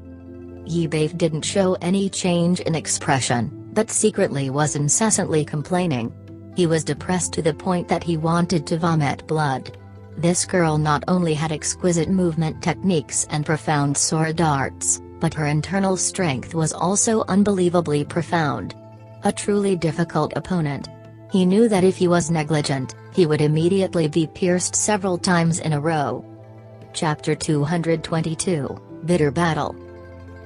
Yi Beif didn't show any change in expression, but secretly was incessantly complaining. He was depressed to the point that he wanted to vomit blood. This girl not only had exquisite movement techniques and profound sword arts, but her internal strength was also unbelievably profound. A truly difficult opponent. He knew that if he was negligent, he would immediately be pierced several times in a row. Chapter 222, Bitter Battle.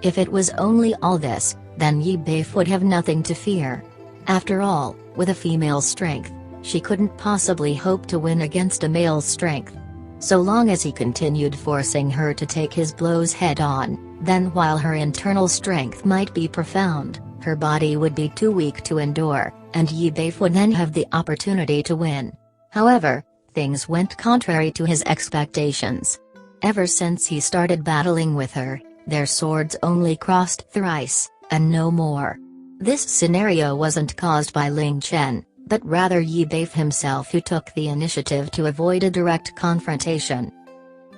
If it was only all this, then Yi Beif would have nothing to fear. After all, with a female's strength, she couldn't possibly hope to win against a male's strength. So long as he continued forcing her to take his blows head-on, then while her internal strength might be profound, her body would be too weak to endure, and Yi Beif would then have the opportunity to win. However, things went contrary to his expectations. Ever since he started battling with her, their swords only crossed thrice, and no more. This scenario wasn't caused by Ling Jian, but rather Yi Beif himself, who took the initiative to avoid a direct confrontation.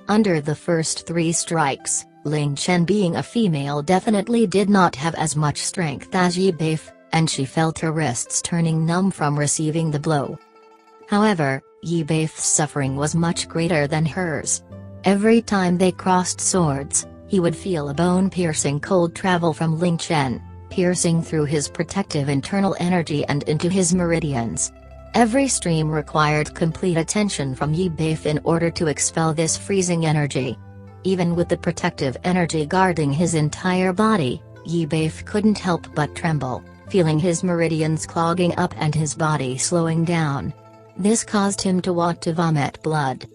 Under the first 3 strikes, Ling Jian, being a female, definitely did not have as much strength as Yi Beif, and she felt her wrists turning numb from receiving the blow. However, Yi Beif's suffering was much greater than hers. Every time they crossed swords, he would feel a bone-piercing cold travel from Ling Jian, piercing through his protective internal energy and into his meridians. Every stream required complete attention from Yi Beif in order to expel this freezing energy. Even with the protective energy guarding his entire body, Yi Beif couldn't help but tremble, feeling his meridians clogging up and his body slowing down. This caused him to want to vomit blood.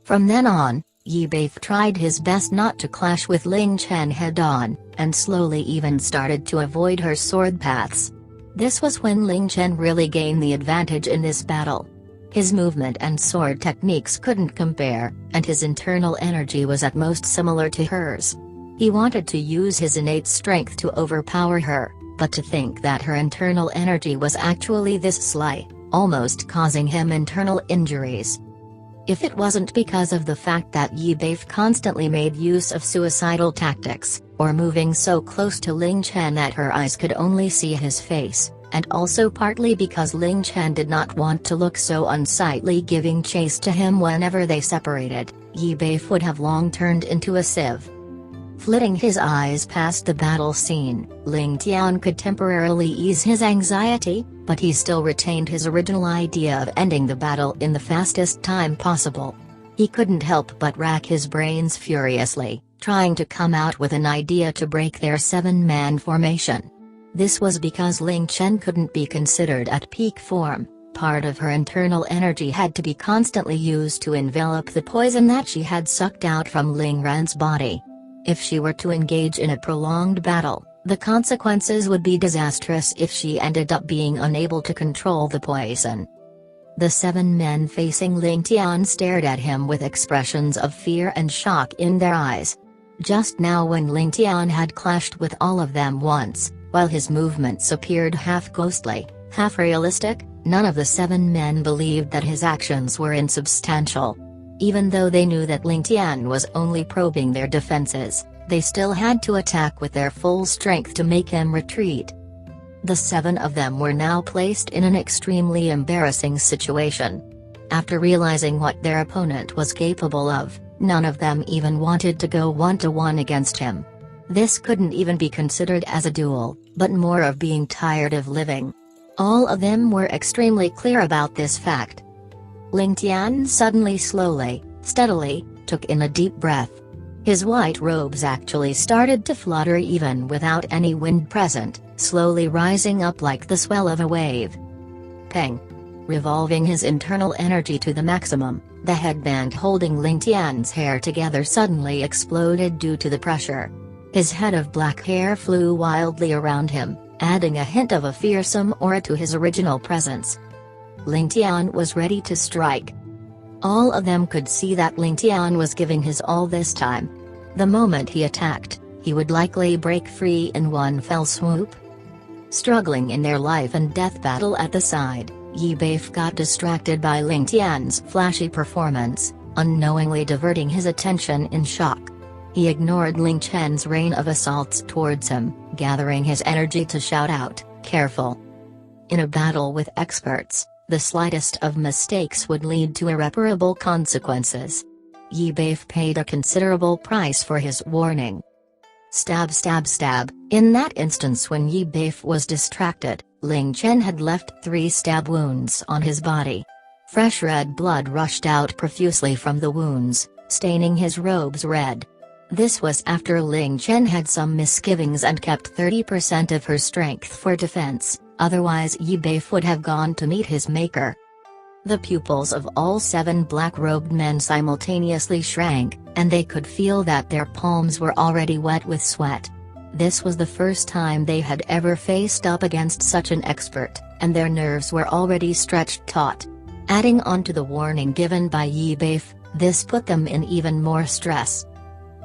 From then on, Yi Beif tried his best not to clash with Ling Jian head-on, and slowly even started to avoid her sword paths. This was when Ling Jian really gained the advantage in this battle. His movement and sword techniques couldn't compare, and his internal energy was at most similar to hers. He wanted to use his innate strength to overpower her, but to think that her internal energy was actually this slight, almost causing him internal injuries. If it wasn't because of the fact that Yi Beif constantly made use of suicidal tactics, or moving so close to Ling Jian that her eyes could only see his face, and also partly because Ling Jian did not want to look so unsightly giving chase to him whenever they separated, Yi Beif would have long turned into a sieve. Flitting his eyes past the battle scene, Ling Tian could temporarily ease his anxiety, but he still retained his original idea of ending the battle in the fastest time possible. He couldn't help but rack his brains furiously, trying to come out with an idea to break their 7-man formation. This was because Ling Jian couldn't be considered at peak form. Part of her internal energy had to be constantly used to envelop the poison that she had sucked out from Ling Ran's body. If she were to engage in a prolonged battle, the consequences would be disastrous if she ended up being unable to control the poison. The 7 men facing Ling Tian stared at him with expressions of fear and shock in their eyes. Just now, when Ling Tian had clashed with all of them once, while his movements appeared half ghostly, half realistic, none of the 7 men believed that his actions were insubstantial. Even though they knew that Ling Tian was only probing their defenses, they still had to attack with their full strength to make him retreat. The 7 of them were now placed in an extremely embarrassing situation. After realizing what their opponent was capable of, none of them even wanted to go one-to-one against him. This couldn't even be considered as a duel, but more of being tired of living. All of them were extremely clear about this fact. Ling Tian suddenly, slowly, steadily, took in a deep breath. His white robes actually started to flutter even without any wind present, slowly rising up like the swell of a wave. Peng! Revolving his internal energy to the maximum, the headband holding Ling Tian's hair together suddenly exploded due to the pressure. His head of black hair flew wildly around him, adding a hint of a fearsome aura to his original presence. Ling Tian was ready to strike. All of them could see that Ling Tian was giving his all this time. The moment he attacked, he would likely break free in one fell swoop. Struggling in their life and death battle at the side, Yi Beif got distracted by Ling Tian's flashy performance, unknowingly diverting his attention in shock. He ignored Ling Jian's rain of assaults towards him, gathering his energy to shout out, "Careful!" In a battle with experts, the slightest of mistakes would lead to irreparable consequences. Yi Beif paid a considerable price for his warning. Stab stab stab. In that instance when Yi Beif was distracted, Ling Jian had left 3 stab wounds on his body. Fresh red blood rushed out profusely from the wounds, staining his robes red. This was after Ling Jian had some misgivings and kept 30% of her strength for defense, otherwise Yi Beif would have gone to meet his maker. The pupils of all 7 black-robed men simultaneously shrank, and they could feel that their palms were already wet with sweat. This was the first time they had ever faced up against such an expert, and their nerves were already stretched taut. Adding on to the warning given by Yi Beif, this put them in even more stress.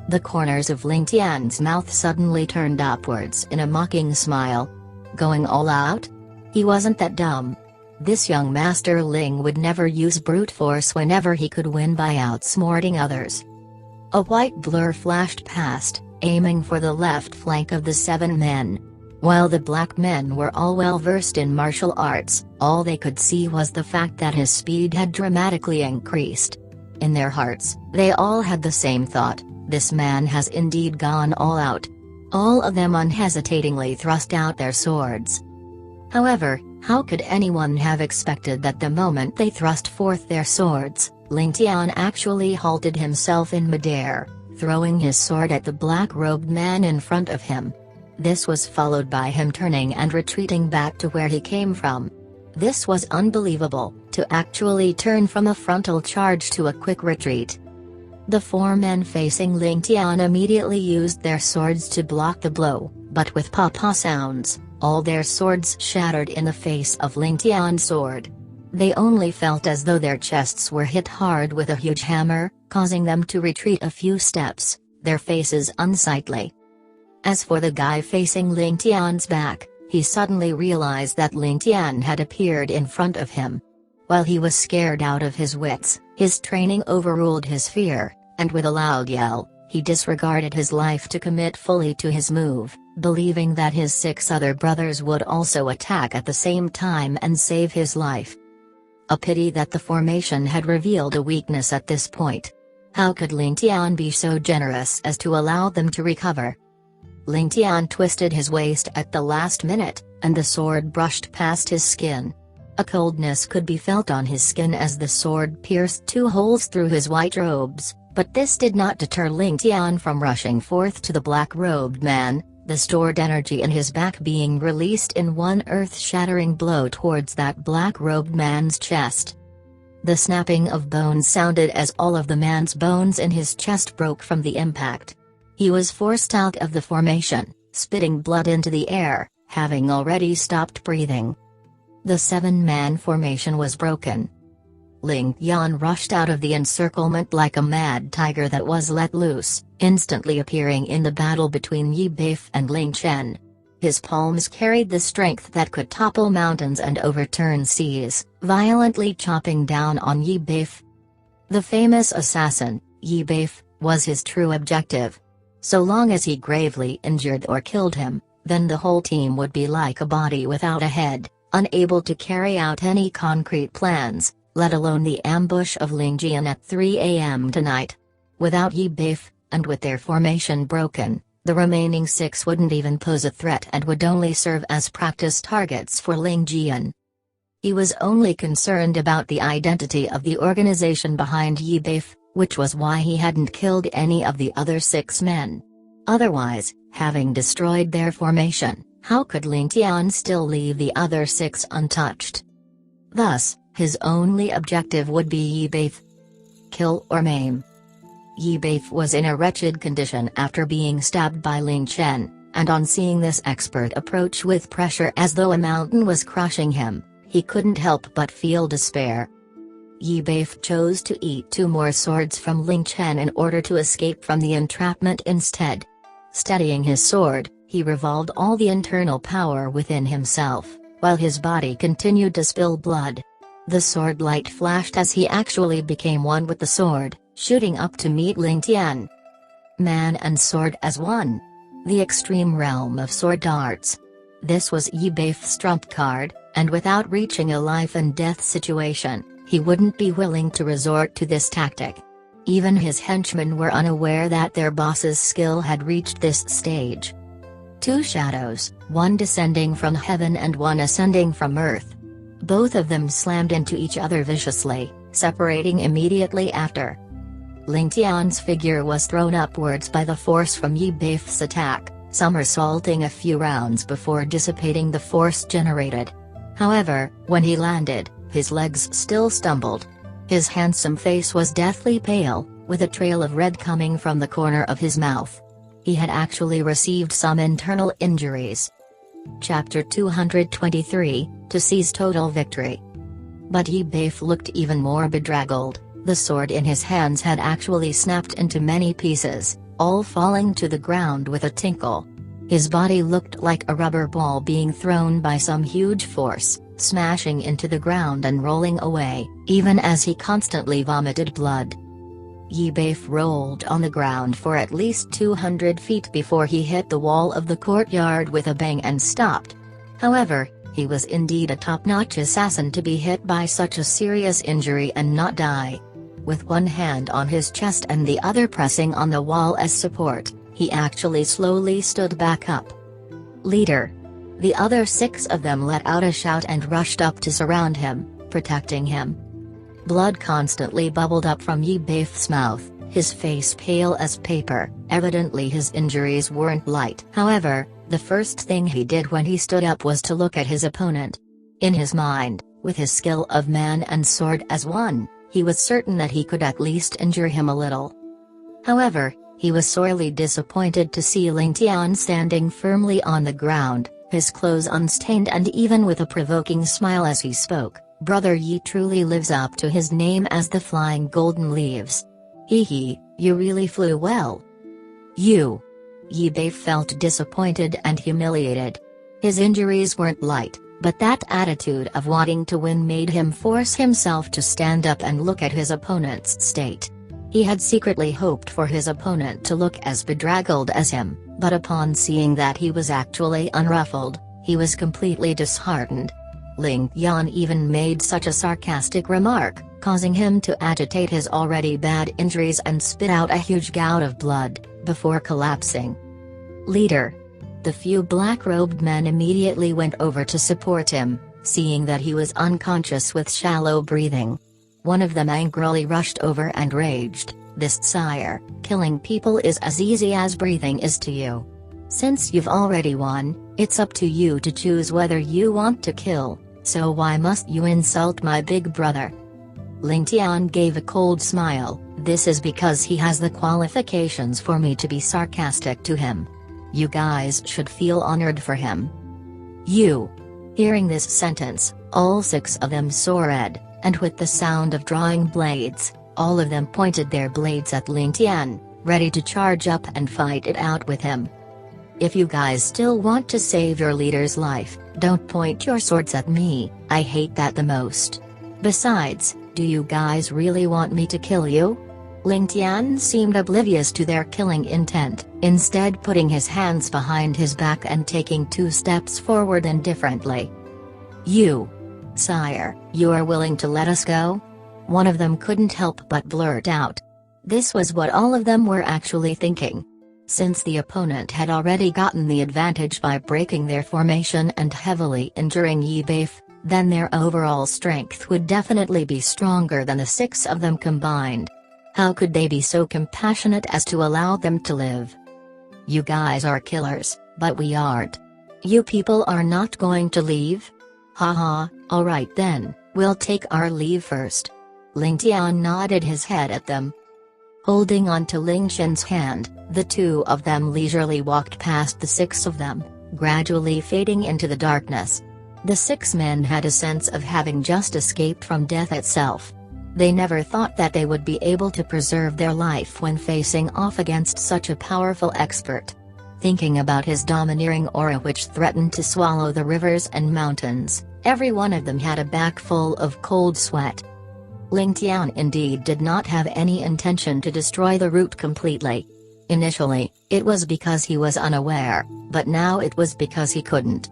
The corners of Ling Tian's mouth suddenly turned upwards in a mocking smile. Going all out? He wasn't that dumb. This young Master Ling would never use brute force whenever he could win by outsmarting others. A white blur flashed past, aiming for the left flank of the 7 men. While the black men were all well versed in martial arts, all they could see was the fact that his speed had dramatically increased. In their hearts, they all had the same thought: this man has indeed gone all out. All of them unhesitatingly thrust out their swords. However, how could anyone have expected that the moment they thrust forth their swords, Ling Tian actually halted himself in midair, throwing his sword at the black-robed man in front of him. This was followed by him turning and retreating back to where he came from. This was unbelievable, to actually turn from a frontal charge to a quick retreat. The 4 men facing Ling Tian immediately used their swords to block the blow, but with pa-pa sounds, all their swords shattered in the face of Ling Tian's sword. They only felt as though their chests were hit hard with a huge hammer, causing them to retreat a few steps, their faces unsightly. As for the guy facing Ling Tian's back, he suddenly realized that Ling Tian had appeared in front of him. While he was scared out of his wits, his training overruled his fear, and with a loud yell, he disregarded his life to commit fully to his move, believing that his 6 other brothers would also attack at the same time and save his life. A pity that the formation had revealed a weakness at this point. How could Ling Tian be so generous as to allow them to recover? Ling Tian twisted his waist at the last minute, and the sword brushed past his skin. A coldness could be felt on his skin as the sword pierced 2 holes through his white robes, but this did not deter Ling Tian from rushing forth to the black-robed man, the stored energy in his back being released in one earth-shattering blow towards that black-robed man's chest. The snapping of bones sounded as all of the man's bones in his chest broke from the impact. He was forced out of the formation, spitting blood into the air, having already stopped breathing. The 7-man formation was broken. Ling Jian rushed out of the encirclement like a mad tiger that was let loose, instantly appearing in the battle between Yi Beif and Ling Jian. His palms carried the strength that could topple mountains and overturn seas, violently chopping down on Yi Beif. The famous assassin, Yi Beif, was his true objective. So long as he gravely injured or killed him, then the whole team would be like a body without a head, unable to carry out any concrete plans, let alone the ambush of Ling Jian at 3 a.m. tonight. Without Yi Beif, and with their formation broken, the remaining 6 wouldn't even pose a threat and would only serve as practice targets for Ling Jian. He was only concerned about the identity of the organization behind Yi Beif, which was why he hadn't killed any of the other 6 men. Otherwise, having destroyed their formation, how could Ling Tian still leave the other 6 untouched? Thus, his only objective would be Yi Beif. Kill or maim. Yi Beif was in a wretched condition after being stabbed by Ling Jian, and on seeing this expert approach with pressure as though a mountain was crushing him, he couldn't help but feel despair. Yi Beif chose to eat 2 more swords from Ling Jian in order to escape from the entrapment instead. Steadying his sword, he revolved all the internal power within himself, while his body continued to spill blood. The sword light flashed as he actually became one with the sword, shooting up to meet Ling Tian. Man and sword as one. The extreme realm of sword arts. This was Yi Beif's trump card, and without reaching a life-and-death situation, he wouldn't be willing to resort to this tactic. Even his henchmen were unaware that their boss's skill had reached this stage. Two shadows, one descending from heaven and one ascending from earth. Both of them slammed into each other viciously, separating immediately after. Ling Tian's figure was thrown upwards by the force from Yi Beif's attack, somersaulting a few rounds before dissipating the force generated. However, when he landed, his legs still stumbled. His handsome face was deathly pale, with a trail of red coming from the corner of his mouth. He had actually received some internal injuries. Chapter 223, to seize total victory. But Yi Beif looked even more bedraggled. The sword in his hands had actually snapped into many pieces, all falling to the ground with a tinkle. His body looked like a rubber ball being thrown by some huge force, smashing into the ground and rolling away, even as he constantly vomited blood. Yi Beif rolled on the ground for at least 200 feet before he hit the wall of the courtyard with a bang and stopped. However, he was indeed a top-notch assassin to be hit by such a serious injury and not die. With one hand on his chest and the other pressing on the wall as support, he actually slowly stood back up. "Leader!" The other 6 of them let out a shout and rushed up to surround him, protecting him. Blood constantly bubbled up from Yi Beif's mouth, his face pale as paper. Evidently his injuries weren't light. However, the first thing he did when he stood up was to look at his opponent. In his mind, with his skill of man and sword as one, he was certain that he could at least injure him a little. However, he was sorely disappointed to see Ling Tian standing firmly on the ground, his clothes unstained and even with a provoking smile as he spoke. "Brother Yi truly lives up to his name as the flying golden leaves. Hee, you really flew well." "You." Yi Beif felt disappointed and humiliated. His injuries weren't light, but that attitude of wanting to win made him force himself to stand up and look at his opponent's state. He had secretly hoped for his opponent to look as bedraggled as him, but upon seeing that he was actually unruffled, he was completely disheartened. Ling Jian even made such a sarcastic remark, causing him to agitate his already bad injuries and spit out a huge gout of blood, before collapsing. "Leader!" The few black-robed men immediately went over to support him, seeing that he was unconscious with shallow breathing. One of them angrily rushed over and raged, "This sire, killing people is as easy as breathing is to you. Since you've already won, it's up to you to choose whether you want to kill, so why must you insult my big brother?" Ling Tian gave a cold smile. "This is because he has the qualifications for me to be sarcastic to him. You guys should feel honored for him." "You." Hearing this sentence, all 6 of them saw red, and with the sound of drawing blades, all of them pointed their blades at Ling Tian, ready to charge up and fight it out with him. "If you guys still want to save your leader's life, don't point your swords at me, I hate that the most. Besides, do you guys really want me to kill you?" Ling Tian seemed oblivious to their killing intent, instead putting his hands behind his back and taking 2 steps forward indifferently. "You. Sire, you are willing to let us go?" One of them couldn't help but blurt out. This was what all of them were actually thinking. Since the opponent had already gotten the advantage by breaking their formation and heavily injuring Yi Beif, then their overall strength would definitely be stronger than the 6 of them combined. How could they be so compassionate as to allow them to live? "You guys are killers, but we aren't. You people are not going to leave? Haha, alright then, we'll take our leave first." Ling Tian nodded his head at them. Holding on to Ling Qian's hand, the 2 of them leisurely walked past the 6 of them, gradually fading into the darkness. The 6 men had a sense of having just escaped from death itself. They never thought that they would be able to preserve their life when facing off against such a powerful expert. Thinking about his domineering aura which threatened to swallow the rivers and mountains, every one of them had a back full of cold sweat. Ling Tian indeed did not have any intention to destroy the route completely. Initially, it was because he was unaware, but now it was because he couldn't.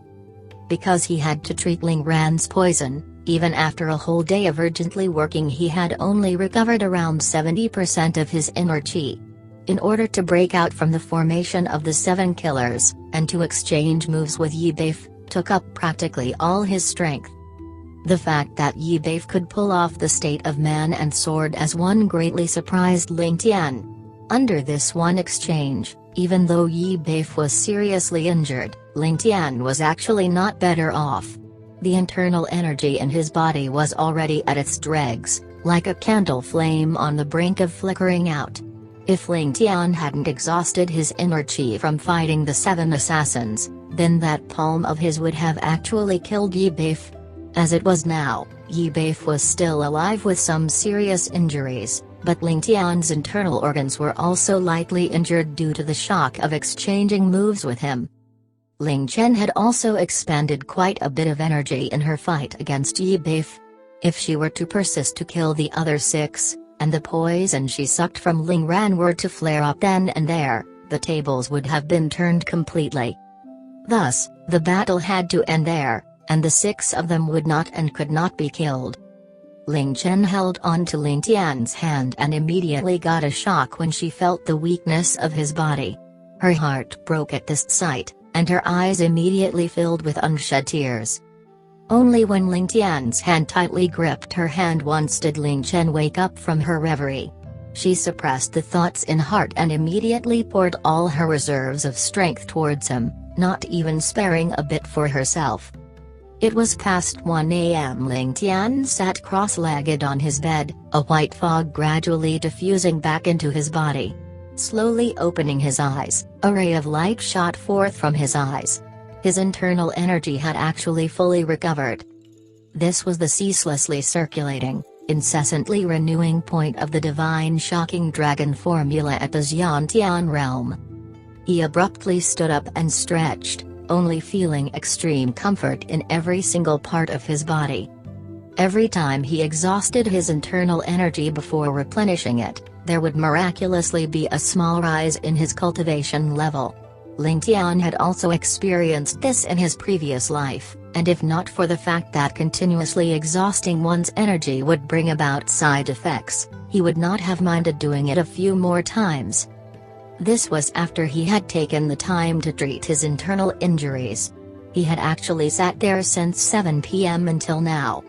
Because he had to treat Ling Ran's poison, Even after a whole day of urgently working, he had only recovered around 70% of his inner chi. In order to break out from the formation of the 7 killers, and to exchange moves with Yi Beif, took up practically all his strength. The fact that Yi Beif could pull off the state of man and sword as one greatly surprised Ling Tian. Under this one exchange, even though Yi Beif was seriously injured, Ling Tian was actually not better off. The internal energy in his body was already at its dregs, like a candle flame on the brink of flickering out. If Ling Tian hadn't exhausted his inner chi from fighting the 7 assassins, then that palm of his would have actually killed Yi Beif. As it was now, Yi Beif was still alive with some serious injuries, but Ling Tian's internal organs were also lightly injured due to the shock of exchanging moves with him. Ling Jian had also expended quite a bit of energy in her fight against Yi Beif. If she were to persist to kill the other 6, and the poison she sucked from Ling Ran were to flare up then and there, the tables would have been turned completely. Thus, the battle had to end there, and the 6 of them would not and could not be killed. Ling Jian held on to Ling Tian's hand and immediately got a shock when she felt the weakness of his body. Her heart broke at this sight, and her eyes immediately filled with unshed tears. Only when Ling Tian's hand tightly gripped her hand once did Ling Jian wake up from her reverie. She suppressed the thoughts in heart and immediately poured all her reserves of strength towards him, not even sparing a bit for herself. It was past 1 a.m. Ling Tian sat cross-legged on his bed, a white fog gradually diffusing back into his body. Slowly opening his eyes, a ray of light shot forth from his eyes. His internal energy had actually fully recovered. This was the ceaselessly circulating, incessantly renewing point of the divine shocking dragon formula at the Xiantian realm. He abruptly stood up and stretched, only feeling extreme comfort in every single part of his body. Every time he exhausted his internal energy before replenishing it, there would miraculously be a small rise in his cultivation level. Ling Tian had also experienced this in his previous life, and if not for the fact that continuously exhausting one's energy would bring about side effects, he would not have minded doing it a few more times. This was after he had taken the time to treat his internal injuries. He had actually sat there since 7 p.m. until now.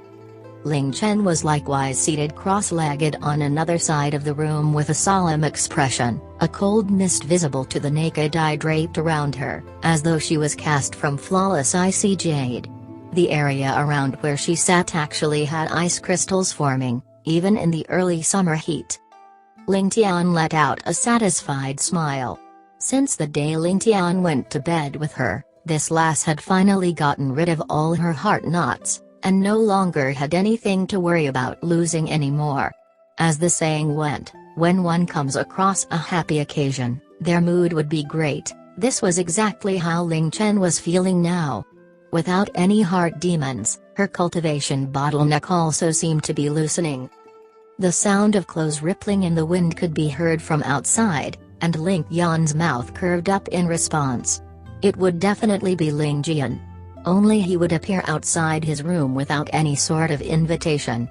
Ling Jian was likewise seated cross-legged on another side of the room with a solemn expression, a cold mist visible to the naked eye draped around her, as though she was cast from flawless icy jade. The area around where she sat actually had ice crystals forming, even in the early summer heat. Ling Tian let out a satisfied smile. Since the day Ling Tian went to bed with her, this lass had finally gotten rid of all her heart knots, and no longer had anything to worry about losing anymore. As the saying went, when one comes across a happy occasion, their mood would be great. This was exactly how Ling Jian was feeling now. Without any heart demons, her cultivation bottleneck also seemed to be loosening. The sound of clothes rippling in the wind could be heard from outside, and Ling Yan's mouth curved up in response. It would definitely be Ling Jian. Only he would appear outside his room without any sort of invitation.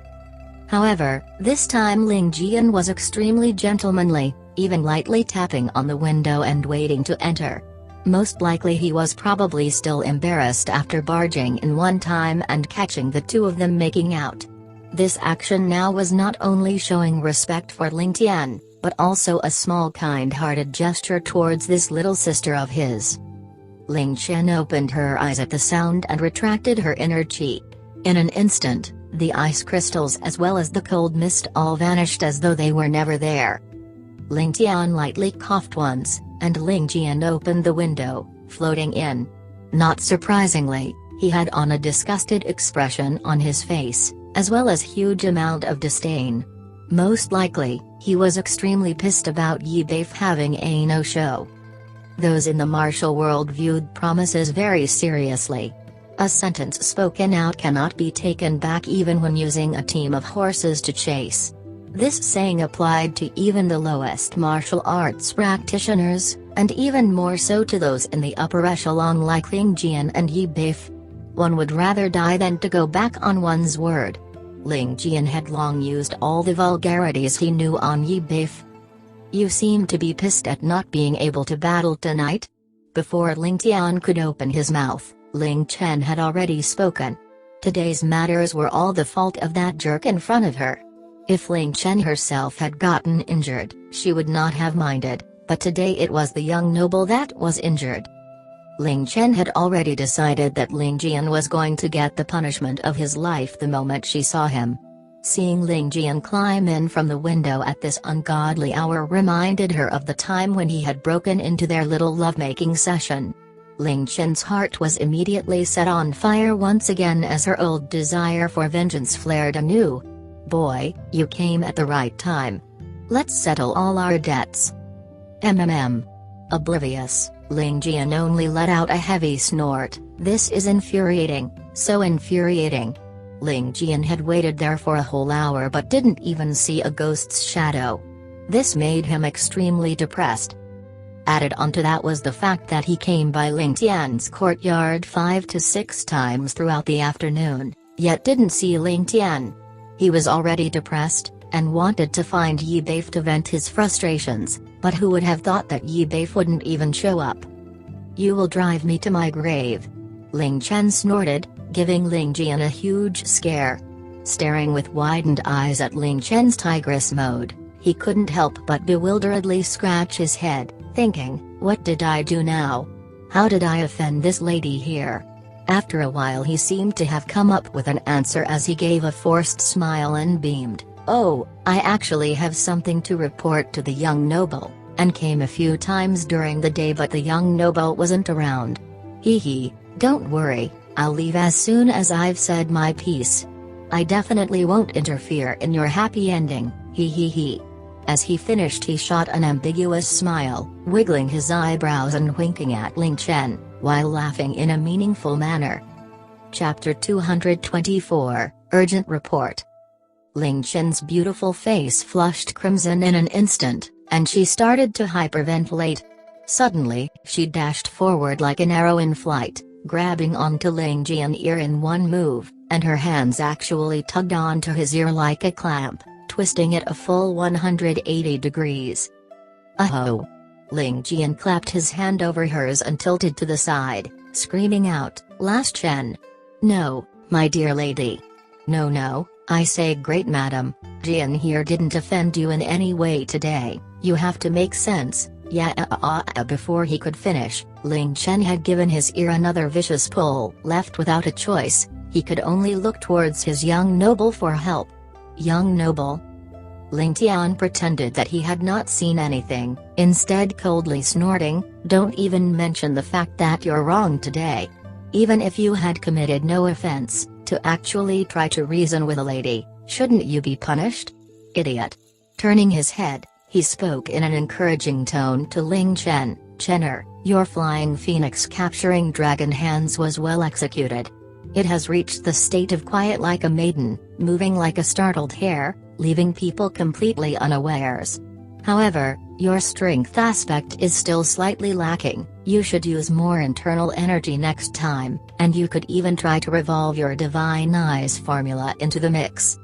However, this time Ling Jian was extremely gentlemanly, even lightly tapping on the window and waiting to enter. Most likely he was probably still embarrassed after barging in one time and catching the two of them making out. This action now was not only showing respect for Ling Tian, but also a small kind-hearted gesture towards this little sister of his. Ling Jian opened her eyes at the sound and retracted her inner chi. In an instant, the ice crystals as well as the cold mist all vanished as though they were never there. Ling Tian lightly coughed once, and Ling Jian opened the window, floating in. Not surprisingly, he had on a disgusted expression on his face, as well as huge amount of disdain. Most likely, he was extremely pissed about Yi Beif having a no-show. Those in the martial world viewed promises very seriously. A sentence spoken out cannot be taken back even when using a team of horses to chase. This saying applied to even the lowest martial arts practitioners, and even more so to those in the upper echelon like Ling Jian and Yi Beif. One would rather die than to go back on one's word. Ling Jian had long used all the vulgarities he knew on Yi Beif. You seem to be pissed at not being able to battle tonight? Before Ling Tian could open his mouth, Ling Chen had already spoken. Today's matters were all the fault of that jerk in front of her. If Ling Chen herself had gotten injured, she would not have minded, but today it was the young noble that was injured. Ling Chen had already decided that Ling Jian was going to get the punishment of his life the moment she saw him. Seeing Ling Jian climb in from the window at this ungodly hour reminded her of the time when he had broken into their little lovemaking session. Ling Chen's heart was immediately set on fire once again as her old desire for vengeance flared anew. Boy, you came at the right time. Let's settle all our debts. Oblivious, Ling Jian only let out a heavy snort. This is infuriating, so infuriating. Ling Jian had waited there for a whole hour but didn't even see a ghost's shadow. This made him extremely depressed. Added onto that was the fact that he came by Ling Tian's courtyard 5 to 6 times throughout the afternoon, yet didn't see Ling Tian. He was already depressed, and wanted to find Yi Beif to vent his frustrations, but who would have thought that Yi Beif wouldn't even show up? You will drive me to my grave. Ling Chen snorted, giving Ling Jian a huge scare. Staring with widened eyes at Ling Chen's tigress mode, he couldn't help but bewilderedly scratch his head, thinking, what did I do now? How did I offend this lady here? After a while he seemed to have come up with an answer as he gave a forced smile and beamed, oh, I actually have something to report to the young noble, and came a few times during the day but the young noble wasn't around. Hee, don't worry, I'll leave as soon as I've said my piece. I definitely won't interfere in your happy ending, hee. As he finished he shot an ambiguous smile, wiggling his eyebrows and winking at Ling Chen, while laughing in a meaningful manner. Chapter 224, Urgent Report. Ling Chen's beautiful face flushed crimson in an instant, and she started to hyperventilate. Suddenly, she dashed forward like an arrow in flight, grabbing onto Ling Jian's ear in one move, and her hands actually tugged onto his ear like a clamp, twisting it a full 180 degrees. Oh! Ling Jian clapped his hand over hers and tilted to the side, screaming out, Last Chen. No, my dear lady. No, I say great madam, Jian here didn't offend you in any way today, you have to make sense. Before he could finish, Ling Chen had given his ear another vicious pull. Left without a choice, he could only look towards his young noble for help. Young noble? Ling Tian pretended that he had not seen anything, instead coldly snorting, don't even mention the fact that you're wrong today. Even if you had committed no offense, to actually try to reason with a lady, shouldn't you be punished? Idiot. Turning his head, he spoke in an encouraging tone to Ling Chen, Chenner, your flying phoenix capturing dragon hands was well executed. It has reached the state of quiet like a maiden, moving like a startled hare, leaving people completely unawares. However, your strength aspect is still slightly lacking, you should use more internal energy next time, and you could even try to revolve your Divine Eyes formula into the mix.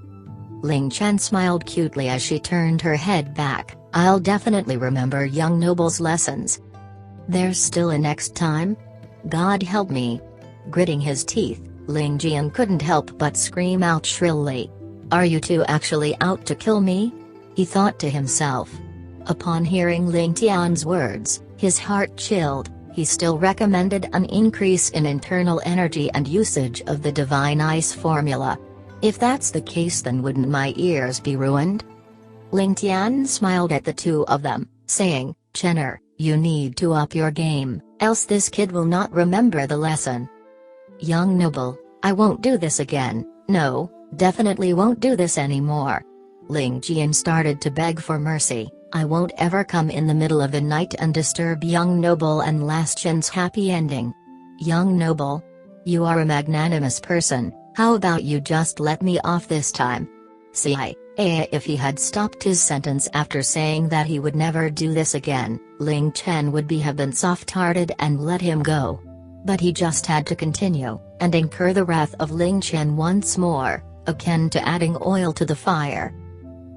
Ling Chen smiled cutely as she turned her head back, I'll definitely remember young noble's lessons. There's still a next time? God help me. Gritting his teeth, Ling Jian couldn't help but scream out shrilly. Are you two actually out to kill me? He thought to himself. Upon hearing Ling Tian's words, his heart chilled. He still recommended an increase in internal energy and usage of the Divine Ice formula. If that's the case, then wouldn't my ears be ruined? Ling Tian smiled at the two of them, saying, Chenner, you need to up your game, else this kid will not remember the lesson. Young noble, I won't do this again, no, definitely won't do this anymore. Ling Jian started to beg for mercy, I won't ever come in the middle of the night and disturb young noble and Last Chen's happy ending. Young noble? You are a magnanimous person, how about you just let me off this time? See, if he had stopped his sentence after saying that he would never do this again, Ling Chen would have been soft-hearted and let him go. But he just had to continue, and incur the wrath of Ling Tian once more, akin to adding oil to the fire.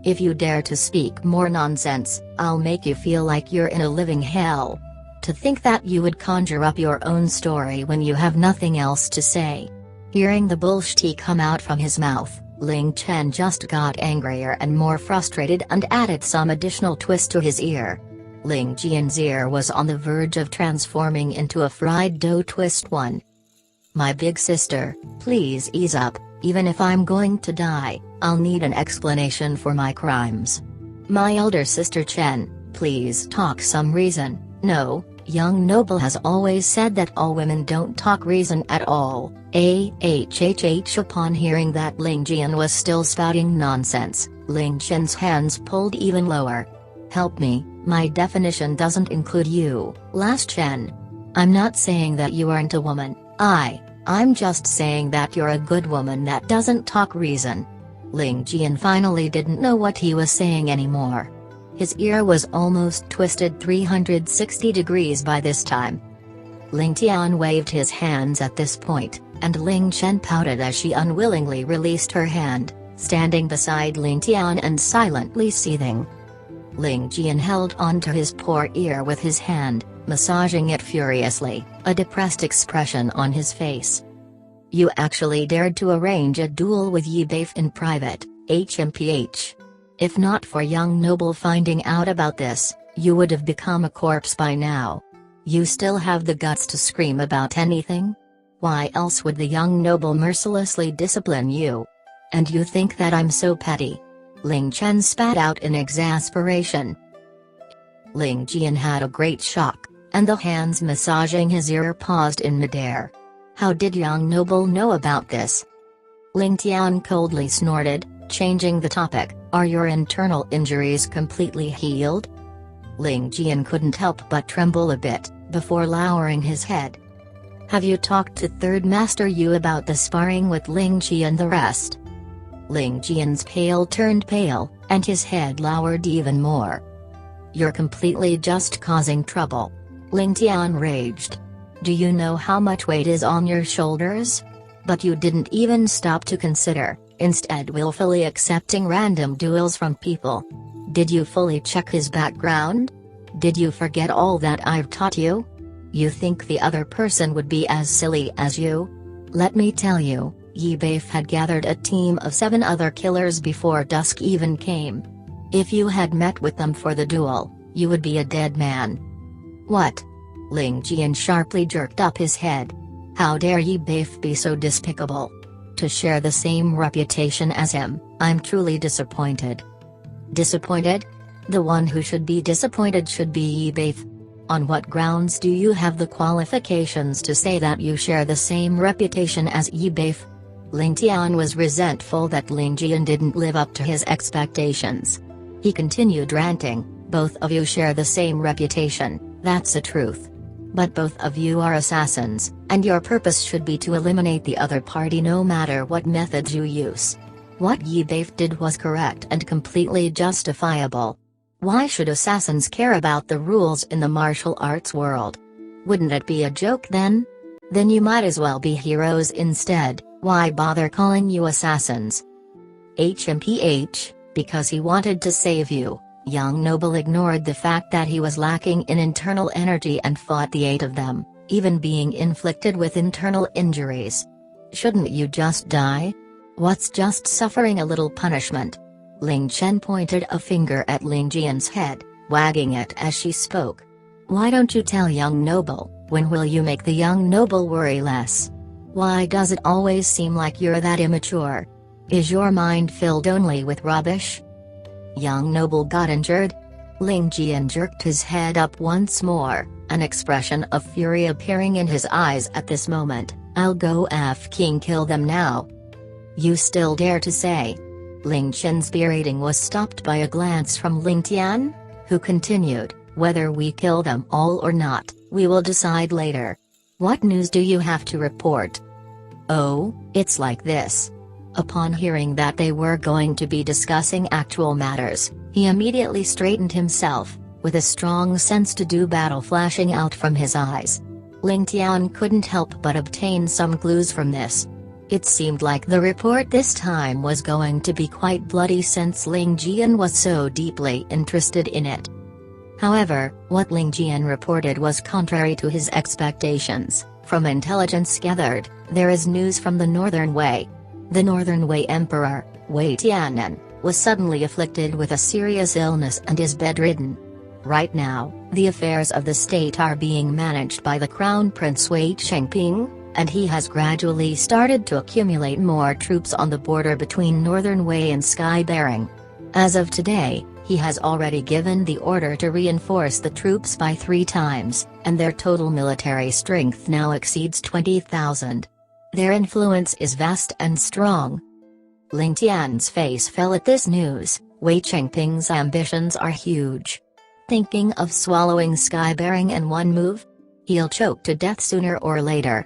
"If you dare to speak more nonsense, I'll make you feel like you're in a living hell. To think that you would conjure up your own story when you have nothing else to say." Hearing the bullshit come out from his mouth, Ling Tian just got angrier and more frustrated and added some additional twist to his ear. Ling Jian's ear was on the verge of transforming into a fried dough twist one. "My big sister, please ease up. Even if I'm going to die, I'll need an explanation for my crimes. My elder sister Chen, please talk some reason." "No, young noble has always said that all women don't talk reason at all." Upon hearing that Ling Jian was still spouting nonsense, Ling Qian's hands pulled even lower. "Help me, my definition doesn't include you, last Chen. I'm not saying that you aren't a woman, I'm just saying that you're a good woman that doesn't talk reason." Ling Jian finally didn't know what he was saying anymore. His ear was almost twisted 360 degrees by this time. Ling Tian waved his hands at this point, and Ling Qian pouted as she unwillingly released her hand, standing beside Ling Tian and silently seething. Ling Jian held onto his poor ear with his hand, massaging it furiously, a depressed expression on his face. "You actually dared to arrange a duel with Yi Beif in private, HMPH. If not for young noble finding out about this, you would have become a corpse by now. You still have the guts to scream about anything? Why else would the young noble mercilessly discipline you? And you think that I'm so petty?" Ling Qian spat out in exasperation. Ling Jian had a great shock, and the hands massaging his ear paused in midair. How did young noble know about this? Ling Tian coldly snorted, changing the topic. "Are your internal injuries completely healed?" Ling Jian couldn't help but tremble a bit, before lowering his head. "Have you talked to Third Master Yu about the sparring with Ling Qi and the rest?" Ling Jian's pale turned pale, and his head lowered even more. "You're completely just causing trouble." Ling Tian raged. "Do you know how much weight is on your shoulders? But you didn't even stop to consider, instead willfully accepting random duels from people. Did you fully check his background? Did you forget all that I've taught you? You think the other person would be as silly as you? Let me tell you, Yi Beif had gathered a team of 7 other killers before dusk even came. If you had met with them for the duel, you would be a dead man." "What?" Ling Jian sharply jerked up his head. "How dare Yi Beif be so despicable? To share the same reputation as him, I'm truly disappointed." "Disappointed? The one who should be disappointed should be Yi Beif. On what grounds do you have the qualifications to say that you share the same reputation as Yi Beif?" Ling Tian was resentful that Ling Jian didn't live up to his expectations. He continued ranting, "Both of you share the same reputation, that's the truth. But both of you are assassins, and your purpose should be to eliminate the other party no matter what methods you use. What Yi Beif did was correct and completely justifiable. Why should assassins care about the rules in the martial arts world? Wouldn't it be a joke then? Then you might as well be heroes instead. Why bother calling you assassins?" HMPH, because he wanted to save you. Young noble ignored the fact that he was lacking in internal energy and fought the 8 of them, even being inflicted with internal injuries. "Shouldn't you just die? What's just suffering a little punishment?" Ling Qian pointed a finger at Ling Jian's head, wagging it as she spoke. "Why don't you tell young noble? When will you make the young noble worry less? Why does it always seem like you're that immature? Is your mind filled only with rubbish?" "Young noble got injured?" Ling Jian jerked his head up once more, an expression of fury appearing in his eyes at this moment. "I'll go f***ing kill them now." "You still dare to say?" Ling Qian's berating was stopped by a glance from Ling Tian, who continued, "Whether we kill them all or not, we will decide later. What news do you have to report?" "Oh, it's like this." Upon hearing that they were going to be discussing actual matters, he immediately straightened himself, with a strong sense to do battle flashing out from his eyes. Ling Tian couldn't help but obtain some clues from this. It seemed like the report this time was going to be quite bloody since Ling Jian was so deeply interested in it. However, what Ling Jian reported was contrary to his expectations. From intelligence gathered, there is news from the Northern Wei. The Northern Wei Emperor, Wei Tian'an, was suddenly afflicted with a serious illness and is bedridden. Right now, the affairs of the state are being managed by the Crown Prince Wei Chengping, and he has gradually started to accumulate more troops on the border between Northern Wei and Sky Bearing. As of today, he has already given the order to reinforce the troops by 3 times, and their total military strength now exceeds 20,000. Their influence is vast and strong. Ling Tian's face fell at this news. Wei Chengping's ambitions are huge. Thinking of swallowing Sky Bearing in one move? He'll choke to death sooner or later.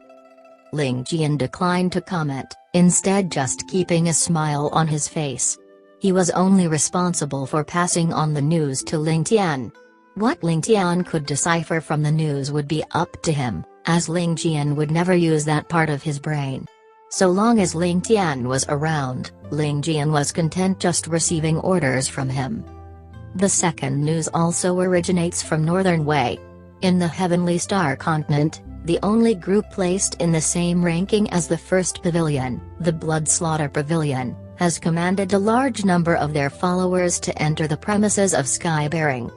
Ling Jian declined to comment, instead just keeping a smile on his face. He was only responsible for passing on the news to Ling Tian. What Ling Tian could decipher from the news would be up to him, as Ling Jian would never use that part of his brain. So long as Ling Tian was around, Ling Jian was content just receiving orders from him. The second news also originates from Northern Wei. In the Heavenly Star continent, the only group placed in the same ranking as the first pavilion, the Blood Slaughter Pavilion, has commanded a large number of their followers to enter the premises of Sky Bearing.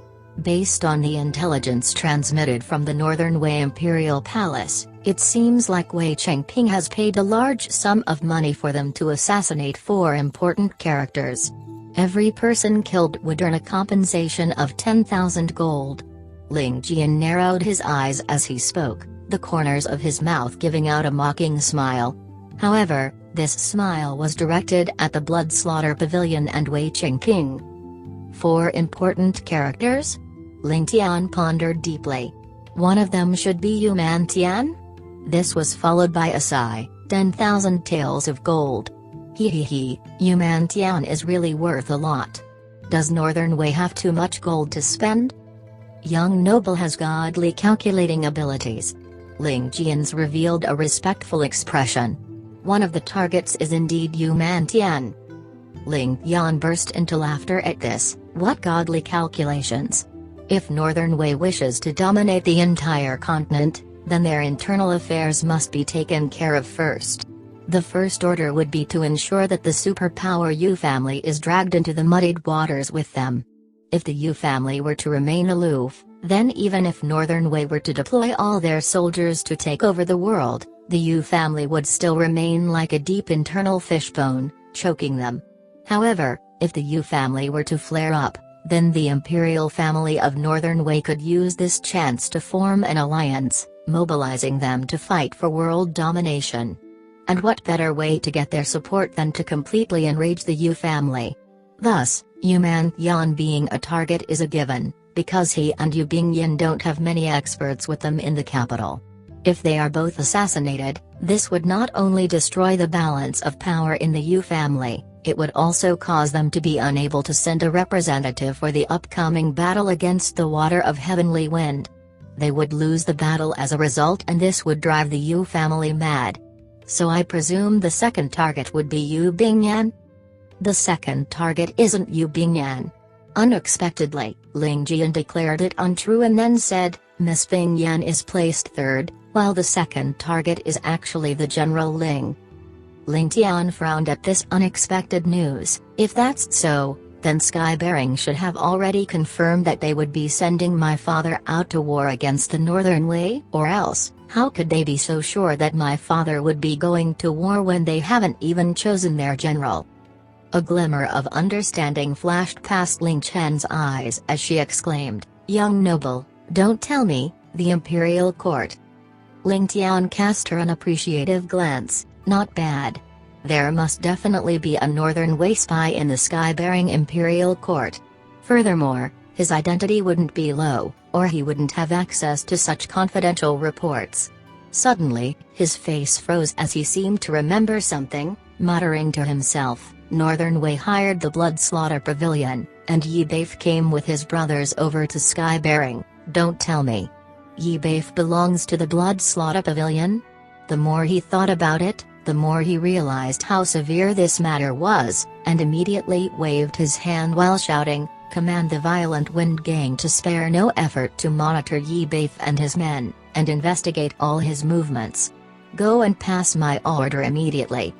Based on the intelligence transmitted from the Northern Wei Imperial Palace, it seems like Wei Chengping has paid a large sum of money for them to assassinate 4 important characters. Every person killed would earn a compensation of 10,000 gold. Ling Jian narrowed his eyes as he spoke, the corners of his mouth giving out a mocking smile. However, this smile was directed at the Blood Slaughter Pavilion and Wei Chengping. 4 important characters? Ling Tian pondered deeply. One of them should be Yuman Tian? This was followed by a sigh, 10,000 taels of gold. Yuman Tian is really worth a lot. Does Northern Wei have too much gold to spend? Young noble has godly calculating abilities. Ling Jian's revealed a respectful expression. One of the targets is indeed Yuman Tian. Ling Tian burst into laughter at this. What godly calculations? If Northern Wei wishes to dominate the entire continent, then their internal affairs must be taken care of first. The first order would be to ensure that the superpower Yu family is dragged into the muddied waters with them. If the Yu family were to remain aloof, then even if Northern Wei were to deploy all their soldiers to take over the world, the Yu family would still remain like a deep internal fishbone, choking them. However, if the Yu family were to flare up, then the Imperial family of Northern Wei could use this chance to form an alliance, mobilizing them to fight for world domination. And what better way to get their support than to completely enrage the Yu family? Thus, Yuman Tian being a target is a given, because he and Yu Bingyan don't have many experts with them in the capital. If they are both assassinated, this would not only destroy the balance of power in the Yu family, it would also cause them to be unable to send a representative for the upcoming battle against the Water of Heavenly Wind. They would lose the battle as a result, and this would drive the Yu family mad. So I presume the second target would be Yu Bingyan? The second target isn't Yu Bingyan. Unexpectedly, Ling Jian declared it untrue and then said, Miss Bingyan is placed third, while the second target is actually the General Ling. Ling Tian frowned at this unexpected news. If that's so, then Sky Bearing should have already confirmed that they would be sending my father out to war against the Northern Wei, or else, how could they be so sure that my father would be going to war when they haven't even chosen their general? A glimmer of understanding flashed past Ling Chen's eyes as she exclaimed, Young noble, don't tell me, the Imperial Court. Ling Tian cast her an appreciative glance. Not bad. There must definitely be a Northern Wei spy in the Sky-bearing Imperial Court. Furthermore, his identity wouldn't be low, or he wouldn't have access to such confidential reports. Suddenly, his face froze as he seemed to remember something, muttering to himself, Northern Wei hired the Blood Slaughter Pavilion, and Yi Baif came with his brothers over to Sky-bearing, don't tell me. Yi Beif belongs to the blood slaughter pavilion? The more he thought about it, the more he realized how severe this matter was, and immediately waved his hand while shouting, "Command the Violent Wind Gang to spare no effort to monitor Yi Beif and his men, and investigate all his movements. Go and pass my order immediately."